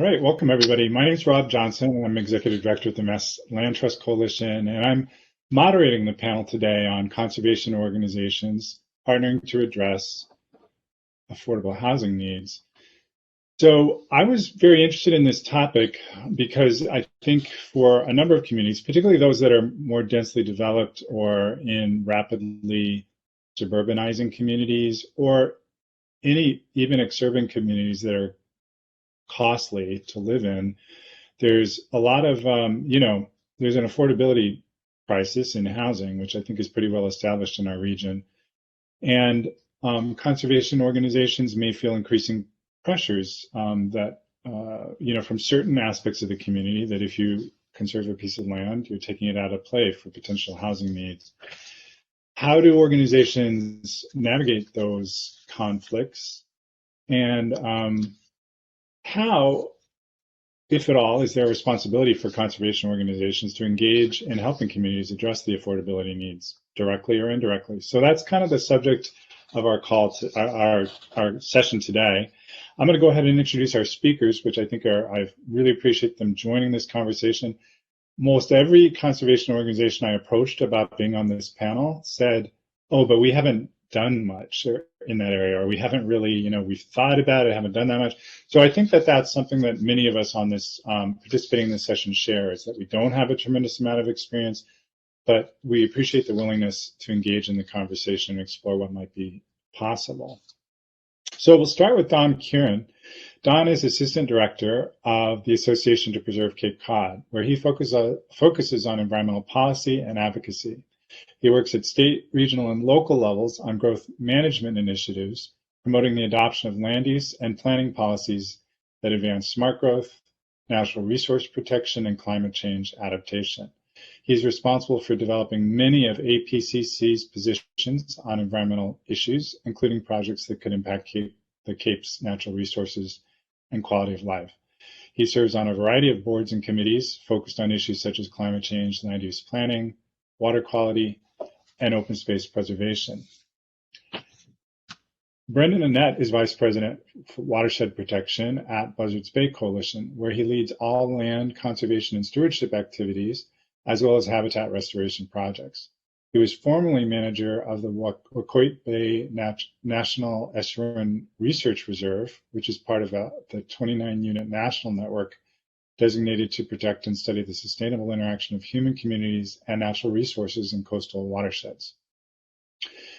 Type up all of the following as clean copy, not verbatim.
All right, welcome everybody. My name is Rob Johnson, and I'm Executive Director at the Mass Land Trust Coalition, and I'm moderating the panel today on conservation organizations partnering to address affordable housing needs. So I was very interested in this topic because I think for a number of communities, particularly those that are more densely developed or in rapidly suburbanizing communities, or even exurban communities that are costly to live in, there's a lot of, there's an affordability crisis in housing, which I think is pretty well established in our region. And conservation organizations may feel increasing pressures from certain aspects of the community, that if you conserve a piece of land, you're taking it out of play for potential housing needs. How do organizations navigate those conflicts? And how, if at all, is there a responsibility for conservation organizations to engage in helping communities address the affordability needs directly or indirectly? So that's kind of the subject of our call to our session today. I'm going to go ahead and introduce our speakers, which I think I really appreciate them joining this conversation. Most every conservation organization I approached about being on this panel said, oh, but we haven't done much in that area, or we haven't really, we've thought about it, haven't done that much. So I think that that's something that many of us on this participating in this session share, is that we don't have a tremendous amount of experience, but we appreciate the willingness to engage in the conversation and explore what might be possible. So we'll start with Don Keeran. Don is Assistant Director of the Association to Preserve Cape Cod, where he focuses on environmental policy and advocacy. He works at state, regional, and local levels on growth management initiatives, promoting the adoption of land use and planning policies that advance smart growth, natural resource protection, and climate change adaptation. He's responsible for developing many of APCC's positions on environmental issues, including projects that could impact the Cape's natural resources and quality of life. He serves on a variety of boards and committees focused on issues such as climate change, land use planning, water quality, and open space preservation. Brendan Annett is Vice President for Watershed Protection at Buzzards Bay Coalition, where he leads all land conservation and stewardship activities, as well as habitat restoration projects. He was formerly manager of the Wacoit Bay National Estuarine Research Reserve, which is part of the 29-unit national network designated to protect and study the sustainable interaction of human communities and natural resources in coastal watersheds.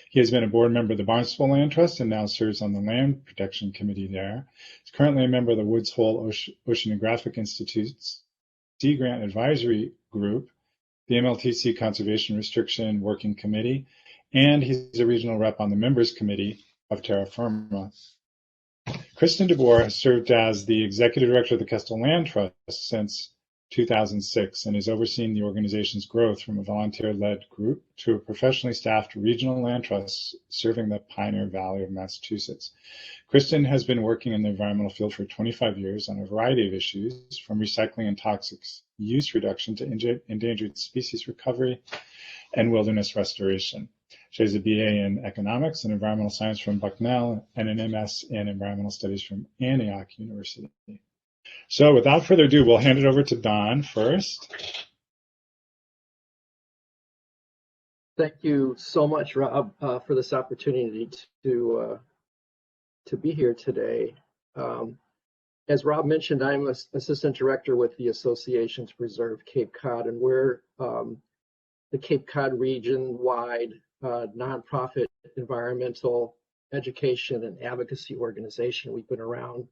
He has been a board member of the Barnstable Land Trust and now serves on the Land Protection Committee there. He's currently a member of the Woods Hole Oceanographic Institute's Sea Grant Advisory Group, the MLTC Conservation Restriction Working Committee, and he's a regional rep on the Members Committee of Terra Firma. Kristin DeBoer has served as the Executive Director of the Kestrel Land Trust since 2006 and has overseen the organization's growth from a volunteer-led group to a professionally staffed regional land trust serving the Pioneer Valley of Massachusetts. Kristin has been working in the environmental field for 25 years on a variety of issues, from recycling and toxic use reduction to endangered species recovery and wilderness restoration. She has a BA in economics and environmental science from Bucknell and an MS in environmental studies from Antioch University. So without further ado, we'll hand it over to Don first. Thank you so much, Rob, for this opportunity to be here today. As Rob mentioned, I'm an assistant director with the Association to Preserve Cape Cod, and we're the Cape Cod region-wide nonprofit environmental education and advocacy organization. We've been around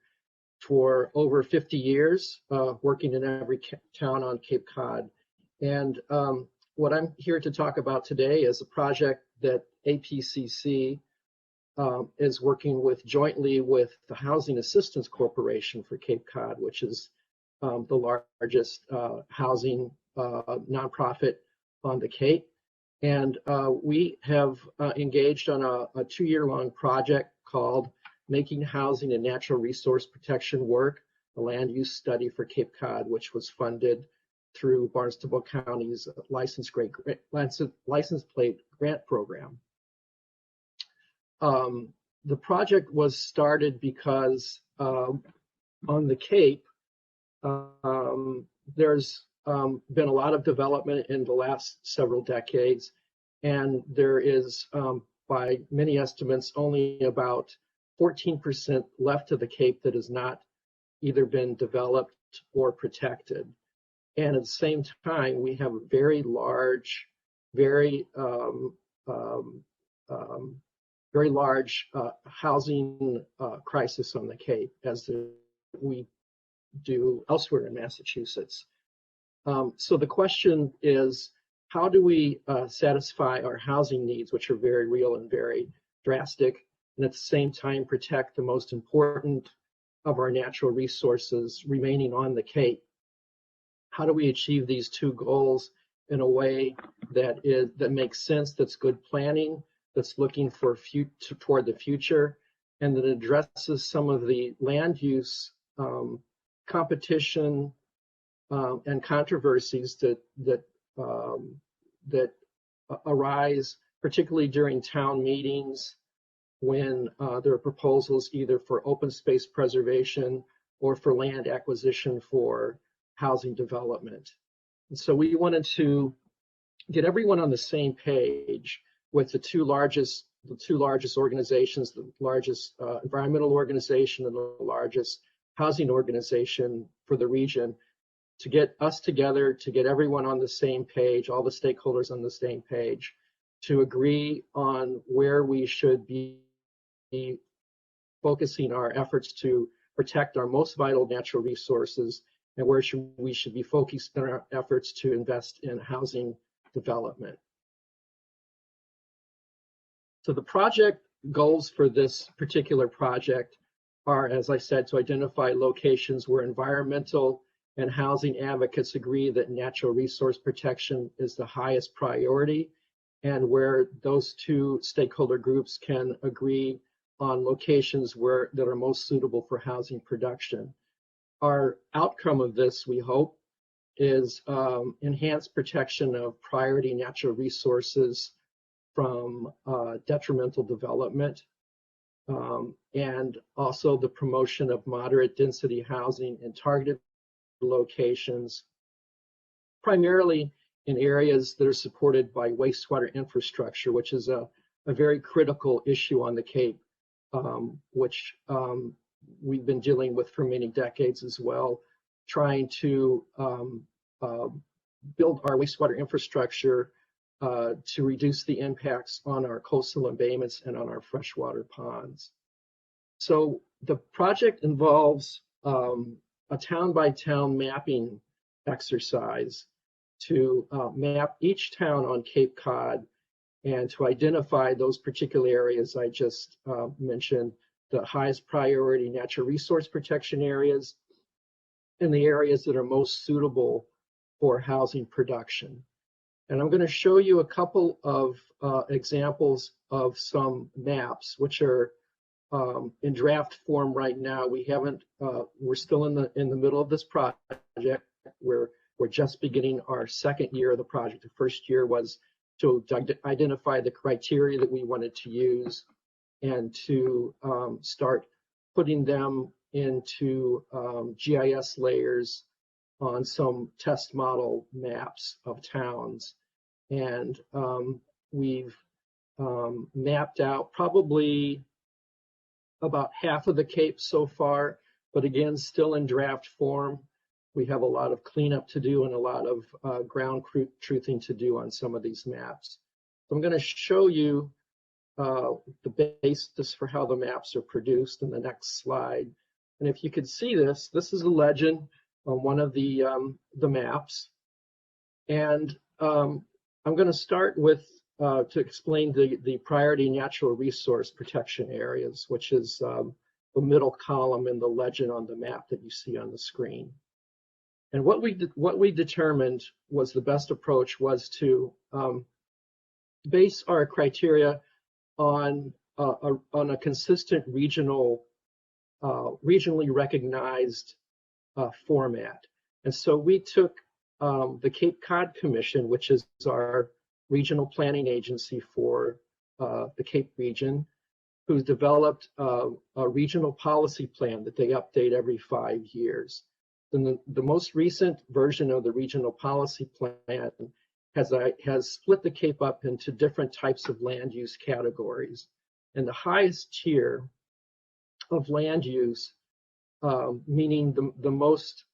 for over 50 years, working in every town on Cape Cod. And what I'm here to talk about today is a project that APCC is working with jointly with the Housing Assistance Corporation for Cape Cod, which is the largest housing nonprofit on the Cape. And we have engaged on a 2-year-long project called Making Housing and Natural Resource Protection Work, a land use study for Cape Cod, which was funded through Barnstable County's license plate grant program. The project was started because on the Cape, There's been a lot of development in the last several decades, and there is, by many estimates, only about 14% left of the Cape that has not either been developed or protected. And at the same time, we have a very large, very large housing crisis on the Cape, as we do elsewhere in Massachusetts. So the question is, how do we satisfy our housing needs, which are very real and very drastic, and at the same time protect the most important of our natural resources remaining on the Cape? How do we achieve these two goals in a way that makes sense, that's good planning, that's looking for toward the future, and that addresses some of the land use competition and controversies that arise, particularly during town meetings, when there are proposals either for open space preservation or for land acquisition for housing development. And so we wanted to get everyone on the same page with the two largest organizations, the largest environmental organization and the largest housing organization for the region, to get us together, to get everyone on the same page, all the stakeholders on the same page, to agree on where we should be focusing our efforts to protect our most vital natural resources, and where we should be focusing our efforts to invest in housing development. So the project goals for this particular project are, as I said, to identify locations where environmental and housing advocates agree that natural resource protection is the highest priority, and where those two stakeholder groups can agree on locations that are most suitable for housing production. Our outcome of this, we hope, is enhanced protection of priority natural resources from detrimental development, and also the promotion of moderate density housing in targeted locations, primarily in areas that are supported by wastewater infrastructure, which is a very critical issue on the Cape, which we've been dealing with for many decades as well, trying to build our wastewater infrastructure to reduce the impacts on our coastal embayments and on our freshwater ponds. So the project involves a town-by-town mapping exercise to map each town on Cape Cod and to identify those particular areas I just mentioned, the highest priority natural resource protection areas, and the areas that are most suitable for housing production. And I'm going to show you a couple of examples of some maps, which are in draft form right now. We haven't, we're still in the middle of this project. We're just beginning our second year of the project. The first year was to identify the criteria that we wanted to use and to start putting them into GIS layers on some test model maps of towns. And we've mapped out probably about half of the Cape so far, but again, still in draft form. We have a lot of cleanup to do and a lot of ground truthing to do on some of these maps. So I'm going to show you the basis for how the maps are produced in the next slide. And if you could see this, this is a legend on one of the maps. And I'm going to start with to explain the priority natural resource protection areas, which is the middle column in the legend on the map that you see on the screen. And what we determined was the best approach was to base our criteria on a consistent regionally recognized format. And so we took the Cape Cod Commission, which is our regional planning agency for the Cape region, who's developed a regional policy plan that they update every 5 years. the most recent version of the regional policy plan has split the Cape up into different types of land use categories. And the highest tier of land use, meaning the most,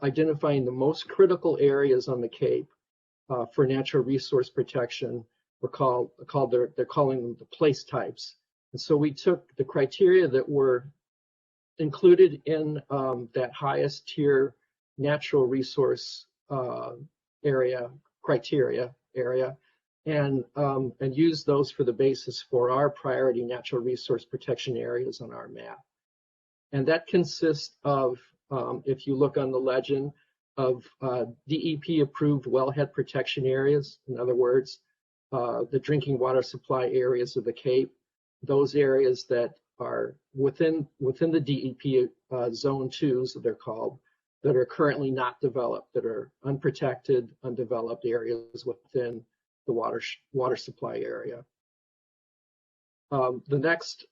identifying the most critical areas on the Cape for natural resource protection, they're calling them the place types. And so we took the criteria that were included in that highest tier natural resource criteria area, and use those for the basis for our priority natural resource protection areas on our map. And that consists of, if you look on the legend, of DEP approved wellhead protection areas. In other words, the drinking water supply areas of the Cape, those areas that are within the DEP zone 2s, they're called, that are currently not developed, that are unprotected, undeveloped areas within the water supply area. The next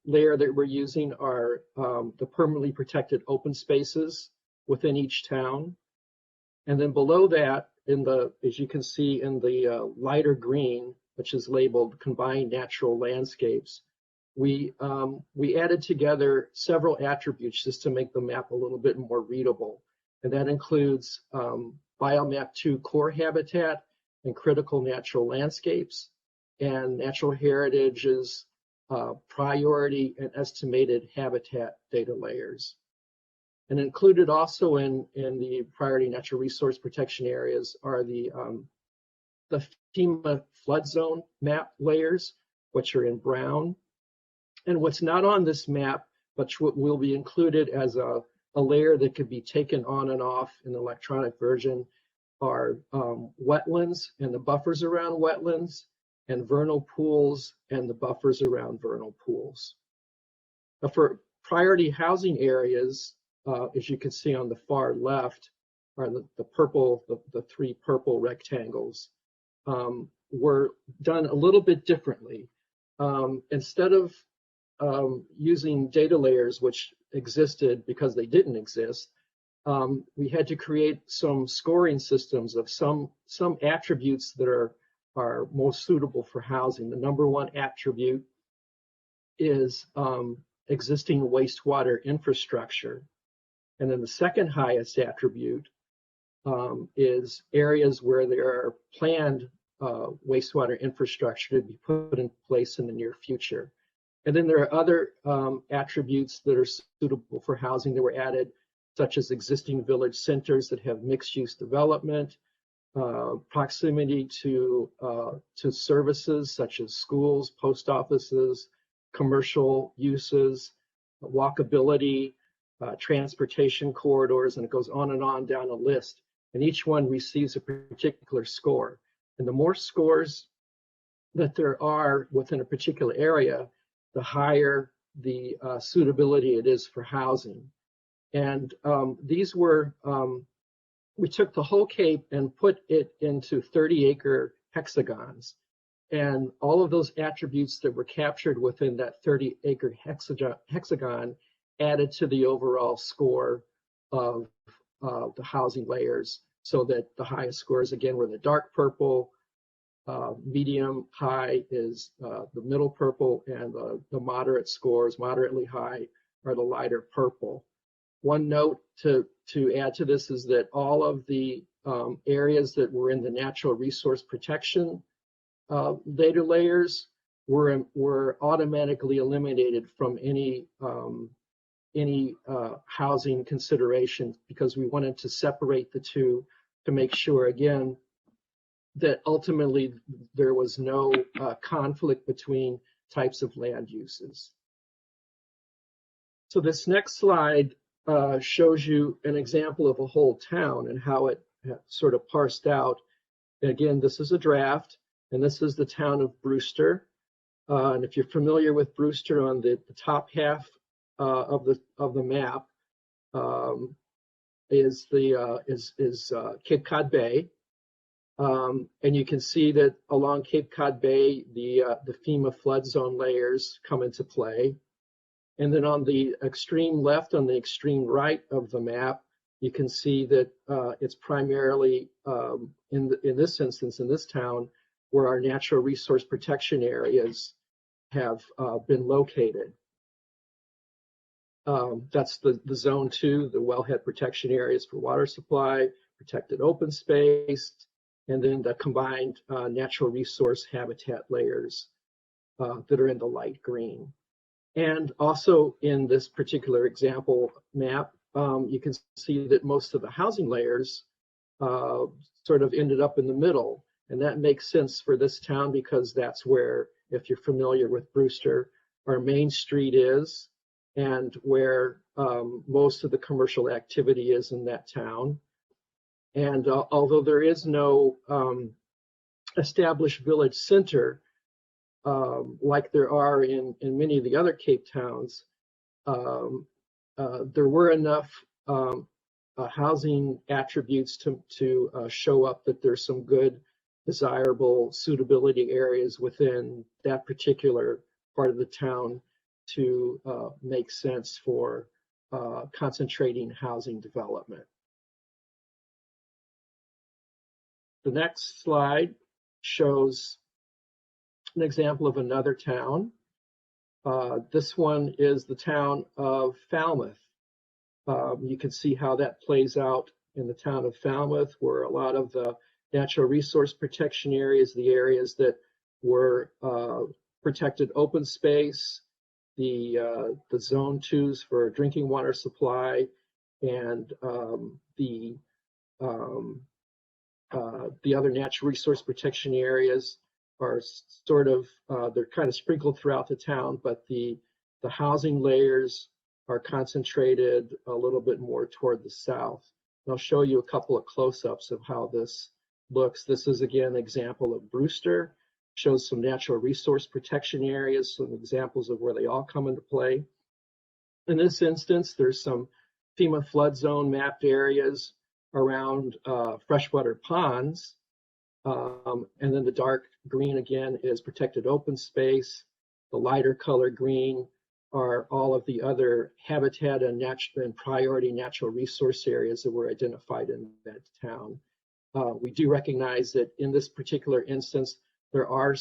layer that we're using are the permanently protected open spaces within each town. And then below that, as you can see in the lighter green, which is labeled combined natural landscapes, we added together several attributes just to make the map a little bit more readable. And that includes Biomap 2 core habitat and critical natural landscapes, and natural heritage's priority and estimated habitat data layers. And included also in the priority natural resource protection areas are the FEMA flood zone map layers, which are in brown. And what's not on this map, but will be included as a layer that could be taken on and off in the electronic version, are wetlands and the buffers around wetlands, and vernal pools and the buffers around vernal pools. For priority housing areas, as you can see on the far left, are the three purple rectangles, were done a little bit differently. Instead of using data layers, which existed because they didn't exist, we had to create some scoring systems of some attributes that are most suitable for housing. The number one attribute is existing wastewater infrastructure. And then the second highest attribute is areas where there are planned wastewater infrastructure to be put in place in the near future. And then there are other attributes that are suitable for housing that were added, such as existing village centers that have mixed-use development, proximity to services such as schools, post offices, commercial uses, walkability, transportation corridors, and it goes on and on down a list. And each one receives a particular score. And the more scores that there are within a particular area, the higher the suitability it is for housing. And these were, we took the whole Cape and put it into 30-acre hexagons. And all of those attributes that were captured within that 30-acre hexagon added to the overall score of the housing layers, so that the highest scores, again, were the dark purple, medium high is the middle purple, and the moderate scores, moderately high, are the lighter purple. One note to add to this is that all of the areas that were in the natural resource protection data layers were automatically eliminated from any housing considerations, because we wanted to separate the two to make sure, again, that ultimately there was no conflict between types of land uses. So this next slide shows you an example of a whole town and how it sort of parsed out. Again, this is a draft, and this is the town of Brewster. And if you're familiar with Brewster, on the top half of the map is Cape Cod Bay. And you can see that along Cape Cod Bay, the FEMA flood zone layers come into play. And then on the extreme left, on the extreme right of the map, you can see that it's primarily in this instance, in this town, where our natural resource protection areas have been located. That's the zone 2, the wellhead protection areas for water supply, protected open space, and then the combined natural resource habitat layers that are in the light green. And also in this particular example map, you can see that most of the housing layers sort of ended up in the middle. And that makes sense for this town because that's where, if you're familiar with Brewster, our main street is, and where most of the commercial activity is in that town. And although there is no established village center, like there are in many of the other Cape towns, there were enough housing attributes to show up that there's some good, desirable suitability areas within that particular part of the town to make sense for concentrating housing development. The next slide shows an example of another town. This one is the town of Falmouth. You can see how that plays out in the town of Falmouth, where a lot of the natural resource protection areas, the areas that were protected open space, the zone 2s for drinking water supply, and the other natural resource protection areas are sort of, they're kind of sprinkled throughout the town, but the housing layers are concentrated a little bit more toward the south. And I'll show you a couple of close-ups of how this looks. This is again an example of Brewster, shows some natural resource protection areas, some examples of where they all come into play. In this instance, there's some FEMA flood zone mapped areas around freshwater ponds. And then the dark green again is protected open space. The lighter color green are all of the other habitat and priority natural resource areas that were identified in that town. We do recognize that in this particular instance, there are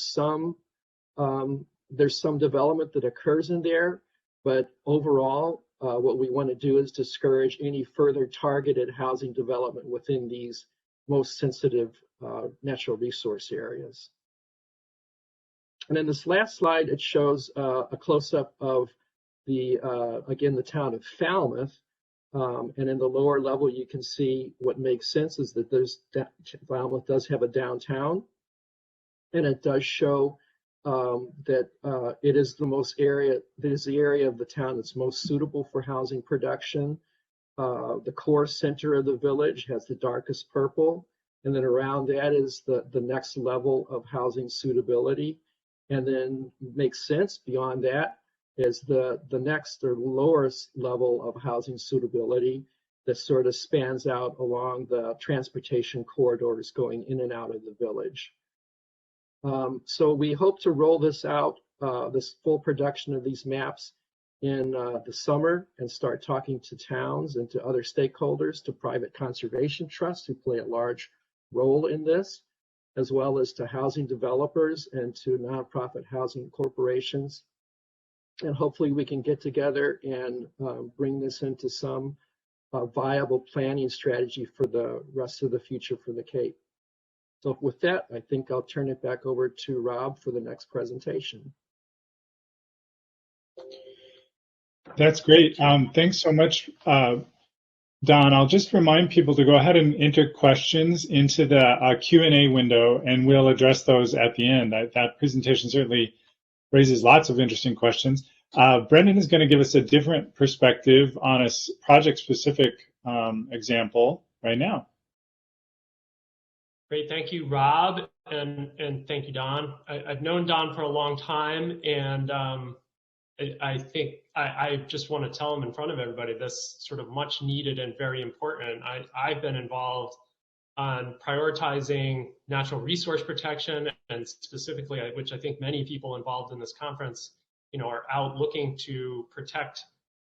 there's some development that occurs in there, but overall, what we want to do is discourage any further targeted housing development within these most sensitive natural resource areas. And in this last slide, it shows a close-up of again, the town of Falmouth. And in the lower level, you can see what makes sense is that Falmouth does have a downtown, and it does show that it is the area of the town that's most suitable for housing production. The core center of the village has the darkest purple, and then around that is the next level of housing suitability. And then makes sense beyond that is the next or lowest level of housing suitability that sort of spans out along the transportation corridors going in and out of the village. So we hope to roll this out, this full production of these maps in the summer, and start talking to towns and to other stakeholders, to private conservation trusts who play a large role in this, as well as to housing developers and to nonprofit housing corporations. And hopefully we can get together and bring this into some viable planning strategy for the rest of the future for the Cape. So with that, I think I'll turn it back over to Rob for the next presentation. That's great. Thanks so much, Don. I'll just remind people to go ahead and enter questions into the Q&A window, and we'll address those at the end. That presentation certainly raises lots of interesting questions. Brendan is going to give us a different perspective on a project-specific example right now. Great, thank you, Rob, and thank you, Don. I've known Don for a long time, and I think I just want to tell him in front of everybody this sort of much needed and very important. I've been involved on prioritizing natural resource protection, and specifically, which I think many people involved in this conference, are out looking to protect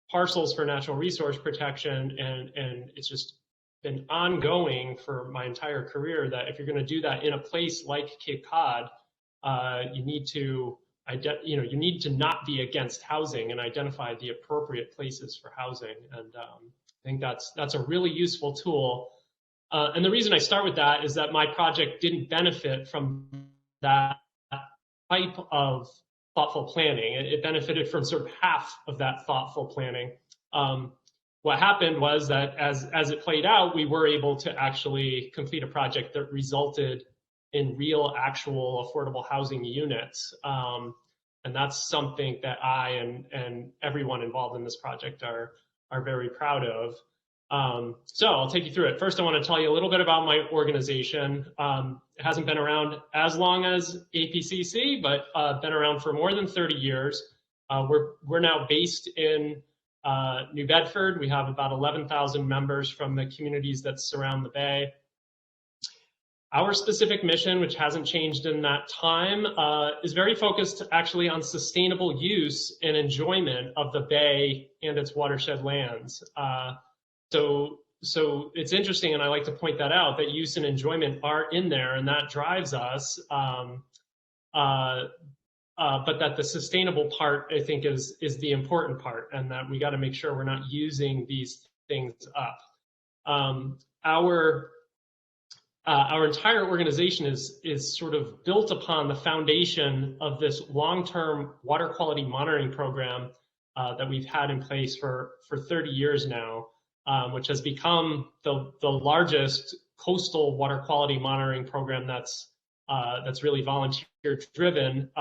parcels for natural resource protection, and it's just been ongoing for my entire career, that if you're going to do that in a place like Cape Cod, you need to you need to not be against housing and identify the appropriate places for housing. And I think that's a really useful tool. And the reason I start with that is that my project didn't benefit from that type of thoughtful planning. It benefited from sort of half of that thoughtful planning. What happened was that as it played out, we were able to actually complete a project that resulted in real, actual affordable housing units. And that's something that I and everyone involved in this project are very proud of. So I'll take you through it. First, I want to tell you a little bit about my organization. It hasn't been around as long as APCC, but been around for more than 30 years. We're now based in New Bedford. We have about 11,000 members from the communities that surround the Bay. Our specific mission, which hasn't changed in that time, is very focused actually on sustainable use and enjoyment of the Bay and its watershed lands. So it's interesting, and I like to point that out, that use and enjoyment are in there, and that drives us. But that the sustainable part, I think, is the important part, and that we got to make sure we're not using these things up. Our entire organization is sort of built upon the foundation of this long-term water quality monitoring program that we've had in place for 30 years now, which has become the largest coastal water quality monitoring program that's really volunteer-driven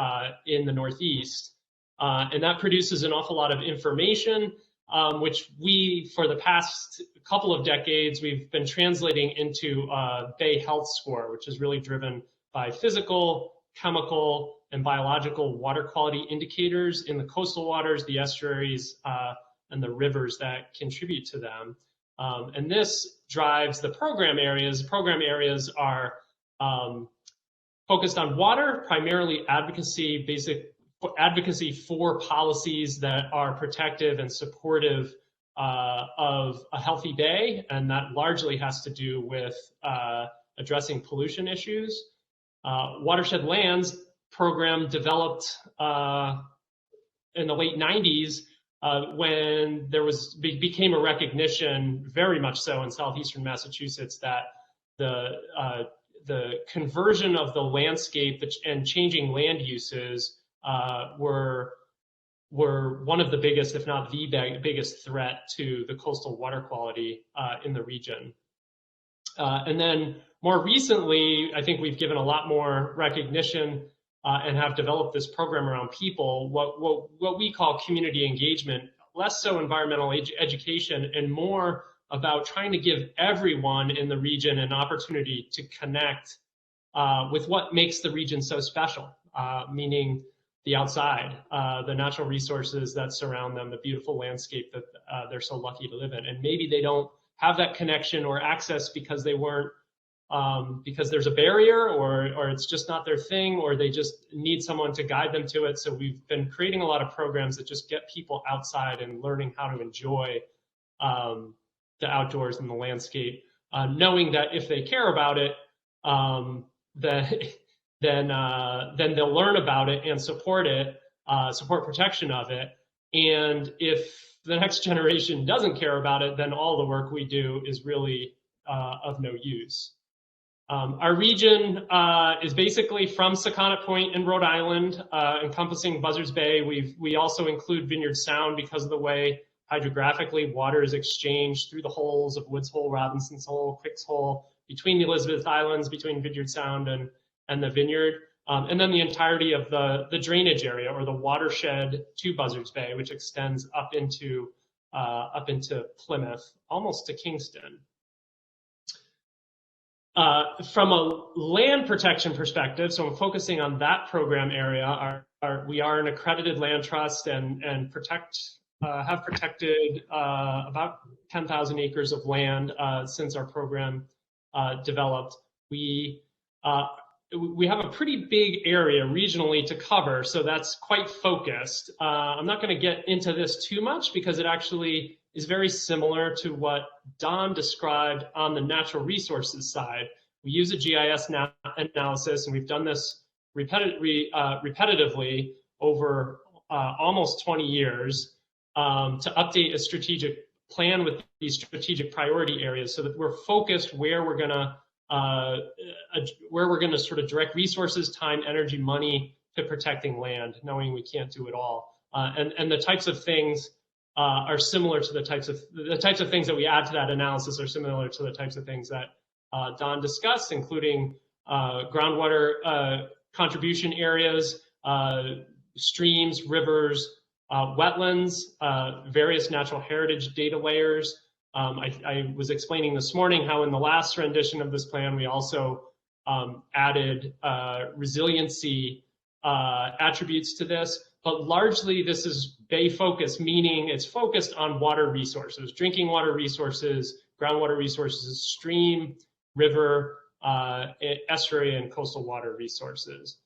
in the Northeast. And that produces an awful lot of information, which we, for the past couple of decades, we've been translating into Bay Health Score, which is really driven by physical, chemical, and biological water quality indicators in the coastal waters, the estuaries, and the rivers that contribute to them. And this drives the program areas. Program areas are focused on water, primarily advocacy, basic advocacy for policies that are protective and supportive of a healthy bay, and that largely has to do with addressing pollution issues. Watershed Lands program developed in the late 90s when there became a recognition, very much so in southeastern Massachusetts, that the conversion of the landscape and changing land uses were one of the biggest, if not the biggest threat to the coastal water quality in the region. And then more recently, I think we've given a lot more recognition and have developed this program around people, what we call community engagement, less so environmental education and more about trying to give everyone in the region an opportunity to connect with what makes the region so special, meaning the outside, the natural resources that surround them, the beautiful landscape that they're so lucky to live in. And maybe they don't have that connection or access because they weren't, because there's a barrier, or it's just not their thing, or they just need someone to guide them to it. So we've been creating a lot of programs that just get people outside and learning how to enjoy the outdoors and the landscape, knowing that if they care about it, then they'll learn about it and support it, support protection of it. And if the next generation doesn't care about it, then all the work we do is really of no use. Our region is basically from Sakonnet Point in Rhode Island, encompassing Buzzards Bay. We also include Vineyard Sound because of the way hydrographically water is exchanged through the holes of Woods Hole, Robinson's Hole, Quick's Hole, between the Elizabeth Islands, between Vineyard Sound and the Vineyard, and then the entirety of the drainage area, or the watershed to Buzzards Bay, which extends up into Plymouth, almost to Kingston. From a land protection perspective, so I'm focusing on that program area. We are an accredited land trust and have protected about 10,000 acres of land since our program developed. We we have a pretty big area regionally to cover, so that's quite focused. I'm not going to get into this too much because it actually is very similar to what Don described on the natural resources side. We use a GIS analysis, and we've done this repetitively over almost 20 years to update a strategic plan with these strategic priority areas so that we're focused where we're going to sort of direct resources, time, energy, money to protecting land, knowing we can't do it all. And the types of things are similar to the types of things that we add to that analysis are similar to the types of things that Don discussed, including groundwater contribution areas, streams, rivers, wetlands, various natural heritage data layers. I was explaining this morning how in the last rendition of this plan, we also added resiliency attributes to this, but largely this is bay focused, meaning it's focused on water resources, drinking water resources, groundwater resources, stream, river, estuary, and coastal water resources.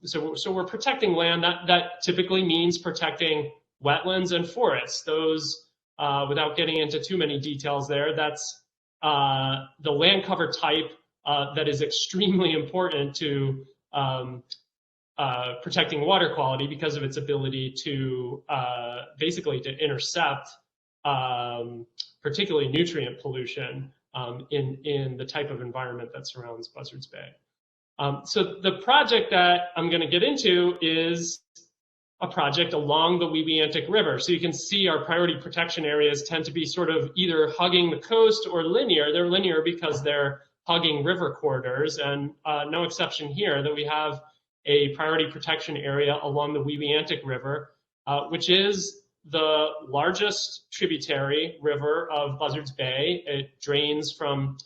So we're protecting land. That typically means protecting wetlands and forests. Those, without getting into too many details there, that's the land cover type that is extremely important to protecting water quality because of its ability to basically to intercept particularly nutrient pollution in the type of environment that surrounds Buzzards Bay. So the project that I'm going to get into is a project along the Weebiantic River. So you can see our priority protection areas tend to be sort of either hugging the coast or linear. They're linear because they're hugging river corridors, and no exception here that we have a priority protection area along the Weebiantic River, which is the largest tributary river of Buzzards Bay. It drains from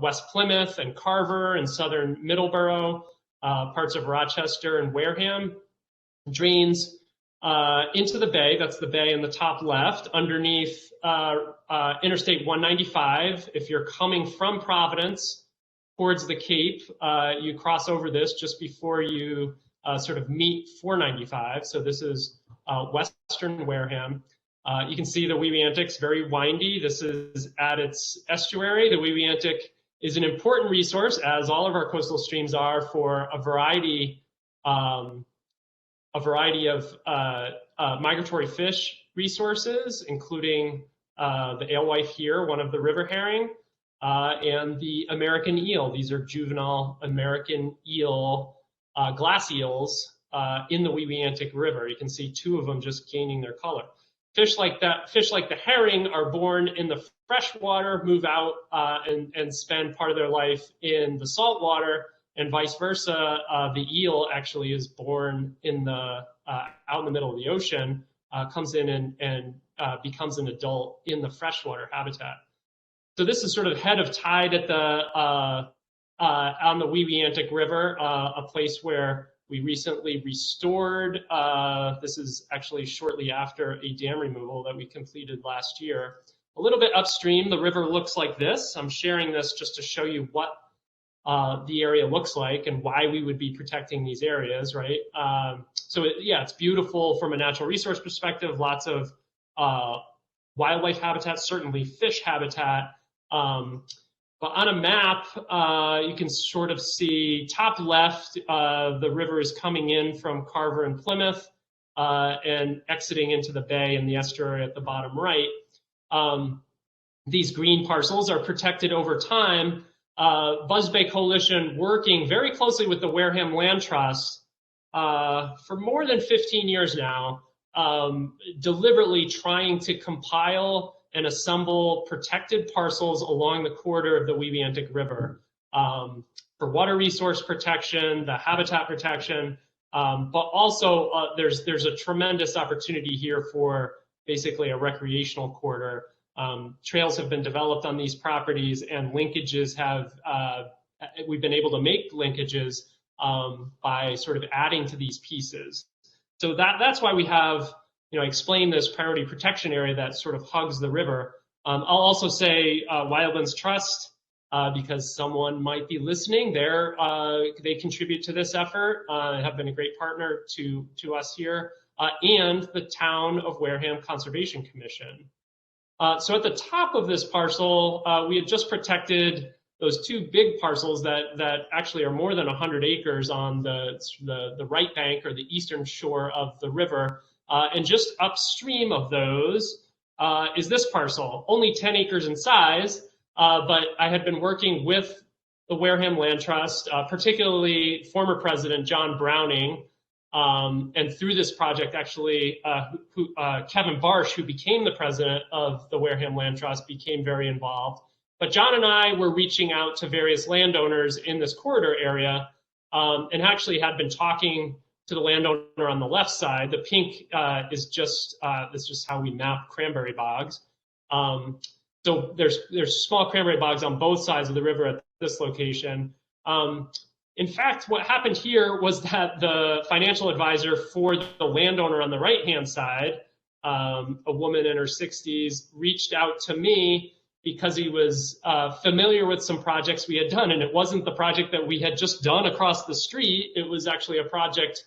West Plymouth and Carver and southern Middleborough, parts of Rochester and Wareham, drains into the bay. That's the bay in the top left, underneath Interstate 195. If you're coming from Providence towards the Cape, you cross over this just before you sort of meet 495. So this is western Wareham. You can see the Weebiantic's very windy. This is at its estuary. The Weebiantic is an important resource, as all of our coastal streams are, for a variety of migratory fish resources, including the alewife here, one of the river herring, and the American eel. These are juvenile American eel, glass eels in the Weebiantic River. You can see two of them just gaining their color. Fish like the herring are born in the fresh water, move out and spend part of their life in the salt water, and vice versa. The eel actually is born in the out in the middle of the ocean, comes in and becomes an adult in the freshwater habitat. So this is sort of head of tide at the on the Weebiantic River, a place where we recently restored. This is actually shortly after a dam removal that we completed last year. A little bit upstream, the river looks like this. I'm sharing this just to show you what the area looks like and why we would be protecting these areas, right? So yeah, it's beautiful from a natural resource perspective, lots of wildlife habitat, certainly fish habitat. But on a map, you can sort of see top left, the river is coming in from Carver and Plymouth and exiting into the bay and the estuary at the bottom right. These green parcels are protected over time. Buzz Bay Coalition working very closely with the Wareham Land Trust for more than 15 years now, deliberately trying to compile and assemble protected parcels along the corridor of the Weebiantic River for water resource protection, the habitat protection, but also there's a tremendous opportunity here for basically a recreational corridor. Trails have been developed on these properties, and linkages have, we've been able to make linkages by sort of adding to these pieces. So that's why we have, explain this priority protection area that sort of hugs the river. I'll also say Wildlands Trust because someone might be listening. They contribute to this effort, have been a great partner to us here, and the Town of Wareham Conservation Commission. So at the top of this parcel, we had just protected those two big parcels that actually are more than 100 acres on the right bank or the eastern shore of the river. And just upstream of those is this parcel, only 10 acres in size, but I had been working with the Wareham Land Trust, particularly former President John Browning, and through this project, actually, Kevin Barsh, who became the president of the Wareham Land Trust, became very involved. But John and I were reaching out to various landowners in this corridor area, and actually had been talking to the landowner on the left side. The pink is just that's just how we map cranberry bogs. So there's small cranberry bogs on both sides of the river at this location. In fact, what happened here was that the financial advisor for the landowner on the right-hand side, a woman in her 60s, reached out to me because he was familiar with some projects we had done. And it wasn't the project that we had just done across the street. It was actually a project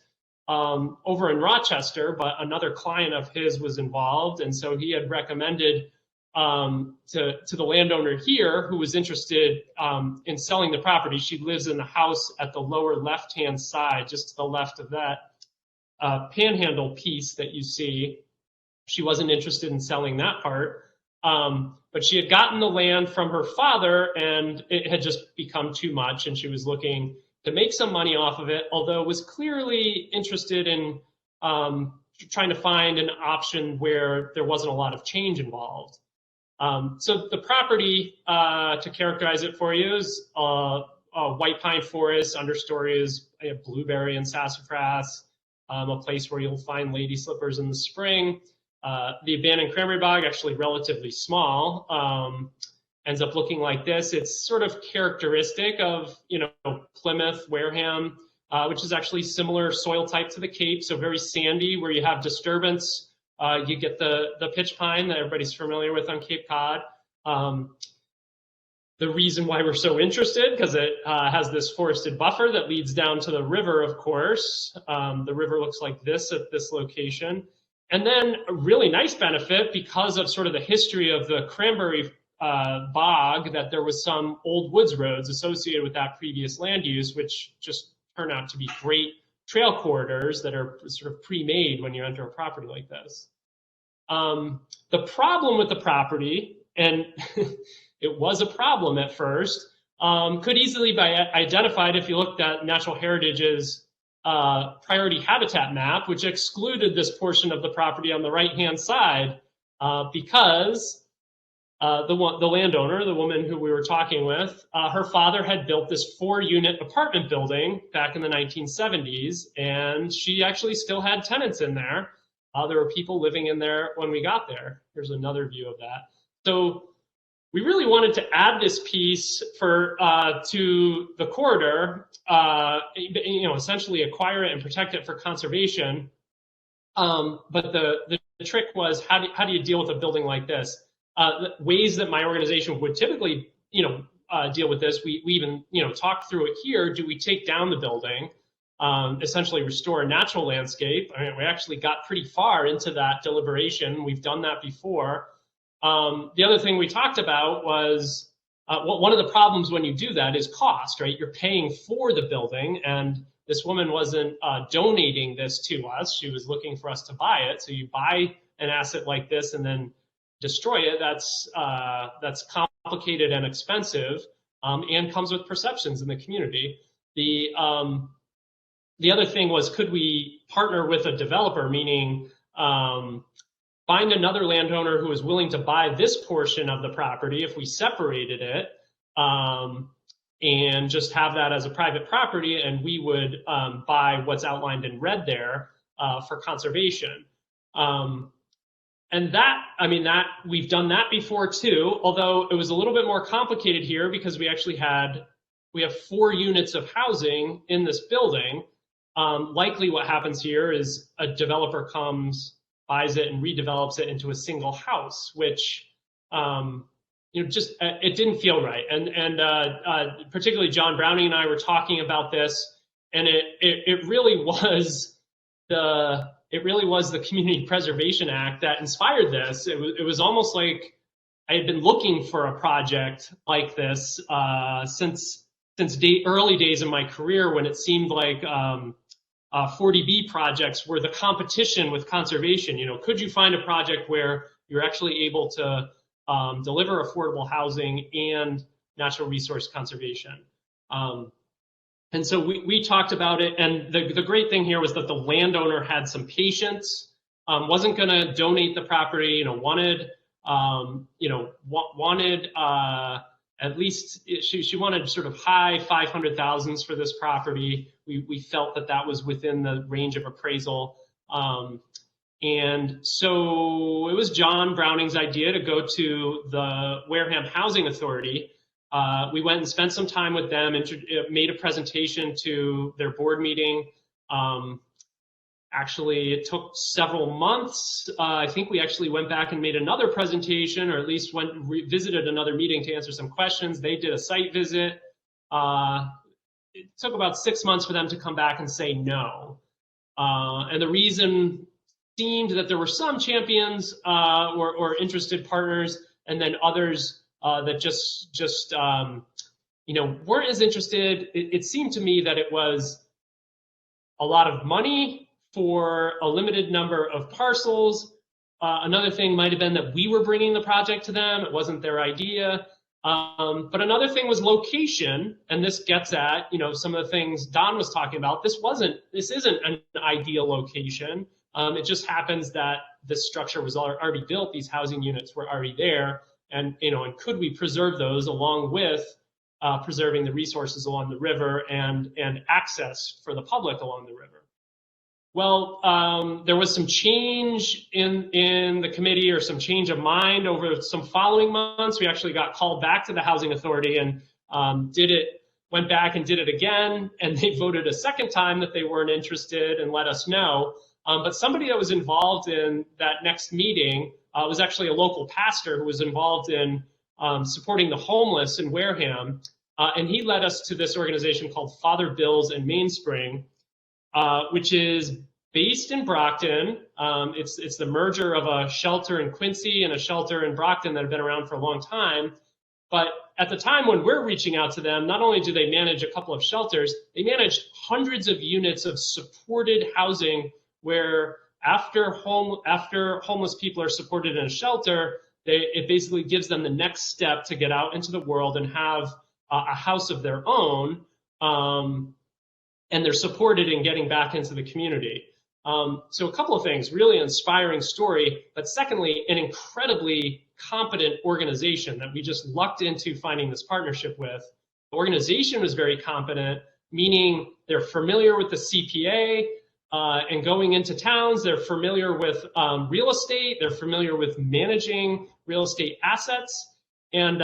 over in Rochester, but another client of his was involved. And so he had recommended to the landowner here, who was interested in selling the property. She lives in the house at the lower left-hand side, just to the left of that panhandle piece that you see. She wasn't interested in selling that part. But she had gotten the land from her father, and it had just become too much, and she was looking to make some money off of it, although was clearly interested in trying to find an option where there wasn't a lot of change involved. So the property, to characterize it for you, is a white pine forest. Understory is blueberry and sassafras, a place where you'll find lady slippers in the spring. The abandoned cranberry bog, actually relatively small, ends up looking like this. It's sort of characteristic of, Plymouth, Wareham, which is actually similar soil type to the Cape, so very sandy, where you have disturbance. You get the pitch pine that everybody's familiar with on Cape Cod. The reason why we're so interested, because it has this forested buffer that leads down to the river, of course. The river looks like this at this location. And then a really nice benefit, because of sort of the history of the cranberry bog, that there was some old woods roads associated with that previous land use, which just turn out to be great trail corridors that are sort of pre-made when you enter a property like this. The problem with the property, and it was a problem at first, could easily be identified if you looked at Natural Heritage's priority habitat map, which excluded this portion of the property on the right-hand side because the landowner, the woman who we were talking with, her father had built this 4-unit apartment building back in the 1970s, and she actually still had tenants in there. There were people living in there when we got there. Here's another view of that. So we really wanted to add this piece to the corridor, essentially acquire it and protect it for conservation. But the trick was, how do you deal with a building like this? Ways that my organization would typically, deal with this. We even, talked through it here. Do we take down the building, essentially restore a natural landscape? I mean, we actually got pretty far into that deliberation. We've done that before. The other thing we talked about was one of the problems when you do that is cost, right? You're paying for the building, and this woman wasn't donating this to us. She was looking for us to buy it. So you buy an asset like this and then destroy it. That's complicated and expensive, and comes with perceptions in the community. The other thing was, could we partner with a developer, meaning find another landowner who is willing to buy this portion of the property if we separated it, and just have that as a private property, and we would buy what's outlined in red there for conservation. And that we've done that before too, although it was a little bit more complicated here because we have 4 units of housing in this building. Likely what happens here is a developer comes, buys it, and redevelops it into a single house, which just it didn't feel right. And particularly John Browning and I were talking about this, and it really was the Community Preservation Act that inspired this. It was almost like I had been looking for a project like this since early days of my career, when it seemed like 40B projects were the competition with conservation. Could you find a project where you're actually able to deliver affordable housing and natural resource conservation? And so we talked about it, and the great thing here was that the landowner had some patience, wasn't going to donate the property, wanted at least she wanted sort of high 500,000s for this property. We felt that was within the range of appraisal. And so it was John Browning's idea to go to the Wareham Housing Authority. We went and spent some time with them and made a presentation to their board meeting. Actually, it took several months. I think we actually went back and made another presentation, or at least visited another meeting to answer some questions. They did a site visit. It took about 6 months for them to come back and say no. And the reason seemed that there were some champions or interested partners, and then others that just weren't as interested. It seemed to me that it was a lot of money for a limited number of parcels. Another thing might have been that we were bringing the project to them. It wasn't their idea. But another thing was location, and this gets at some of the things Don was talking about. This isn't an ideal location. It just happens that this structure was already built. These housing units were already there, and could we preserve those along with preserving the resources along the river and access for the public along the river? Well, there was some change in the committee, or some change of mind over some following months. We actually got called back to the Housing Authority and went back and did it again, and they voted a second time that they weren't interested and let us know. But somebody that was involved in that next meeting was actually a local pastor who was involved in supporting the homeless in Wareham, and he led us to this organization called Father Bills and Mainspring, which is based in Brockton. It's the merger of a shelter in Quincy and a shelter in Brockton that have been around for a long time. But at the time when we're reaching out to them, not only do they manage a couple of shelters, they manage hundreds of units of supported housing, where after homeless people are supported in a shelter, it basically gives them the next step to get out into the world and have a house of their own. And they're supported in getting back into the community. So a couple of things, really inspiring story, but secondly, an incredibly competent organization that we just lucked into finding this partnership with. The organization was very competent, meaning they're familiar with the CPA and going into towns. They're familiar with real estate. They're familiar with managing real estate assets. And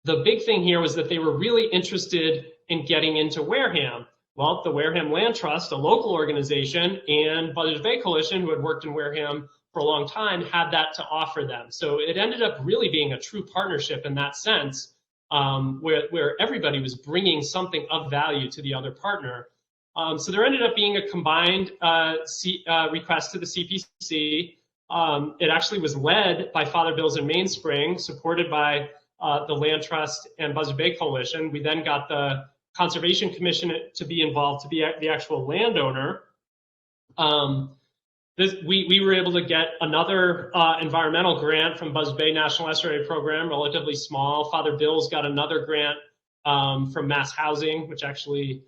the big thing here was that they were really interested in getting into Wareham. Well, the Wareham Land Trust, a local organization, and Buzzards Bay Coalition, who had worked in Wareham for a long time, had that to offer them. So it ended up really being a true partnership in that sense, where everybody was bringing something of value to the other partner. So there ended up being a combined request to the CPC. It actually was led by Father Bills and Mainspring, supported by the Land Trust and Buzzards Bay Coalition. We then got the Conservation Commission to be involved, to be the actual landowner. We were able to get another environmental grant from Buzzards Bay National Estuary Program, relatively small. Father Bills got another grant from Mass Housing, which actually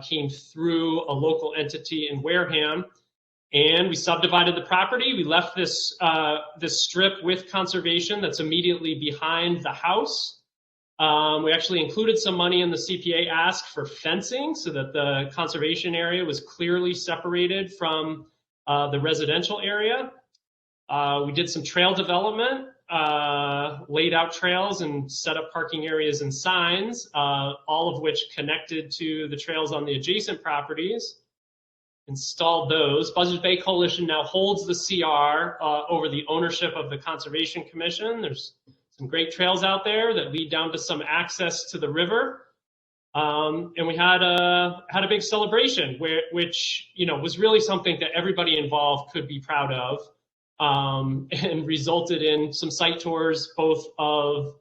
came through a local entity in Wareham. And we subdivided the property. We left this strip with conservation that's immediately behind the house. We actually included some money in the CPA ask for fencing so that the conservation area was clearly separated from the residential area. We did some trail development, laid out trails and set up parking areas and signs, all of which connected to the trails on the adjacent properties. Installed those. Buzzards Bay Coalition now holds the CR over the ownership of the Conservation Commission. There's some great trails out there that lead down to some access to the river. And we had a big celebration which was really something that everybody involved could be proud of, and resulted in some site tours both of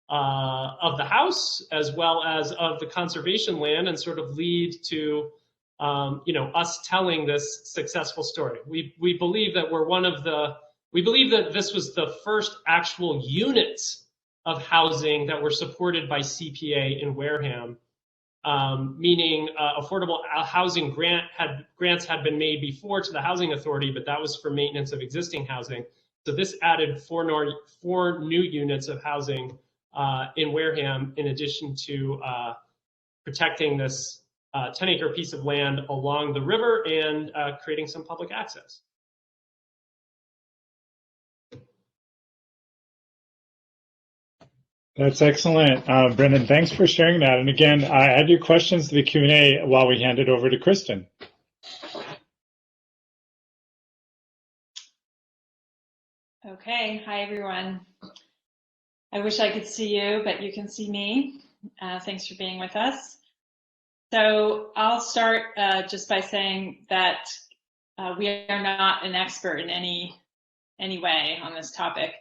the house as well as of the conservation land, and sort of lead to us telling this successful story. We believe that we believe that this was the first actual units of housing that were supported by CPA in Wareham. Meaning affordable housing grants had been made before to the Housing Authority, but that was for maintenance of existing housing. So this added four new units of housing in Wareham, in addition to protecting this 10-acre piece of land along the river and creating some public access. That's excellent. Brendan, thanks for sharing that. And again, add your questions to the Q&A while we hand it over to Kristin. Okay, hi everyone. I wish I could see you, but you can see me. Thanks for being with us. So I'll start just by saying that we are not an expert in any way on this topic.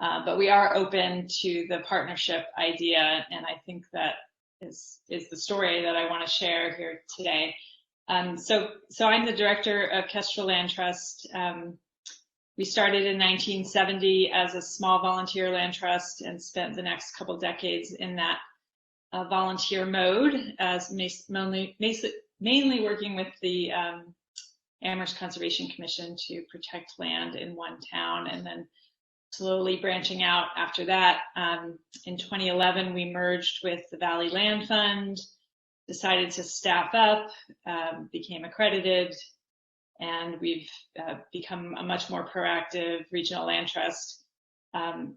But we are open to the partnership idea, and I think that is the story that I want to share here today. So I'm the director of Kestrel Land Trust. We started in 1970 as a small volunteer land trust and spent the next couple decades in that volunteer mode, as mainly working with the Amherst Conservation Commission to protect land in one town, and then slowly branching out after that. In 2011, we merged with the Valley Land Fund, decided to staff up, became accredited, and we've become a much more proactive regional land trust. And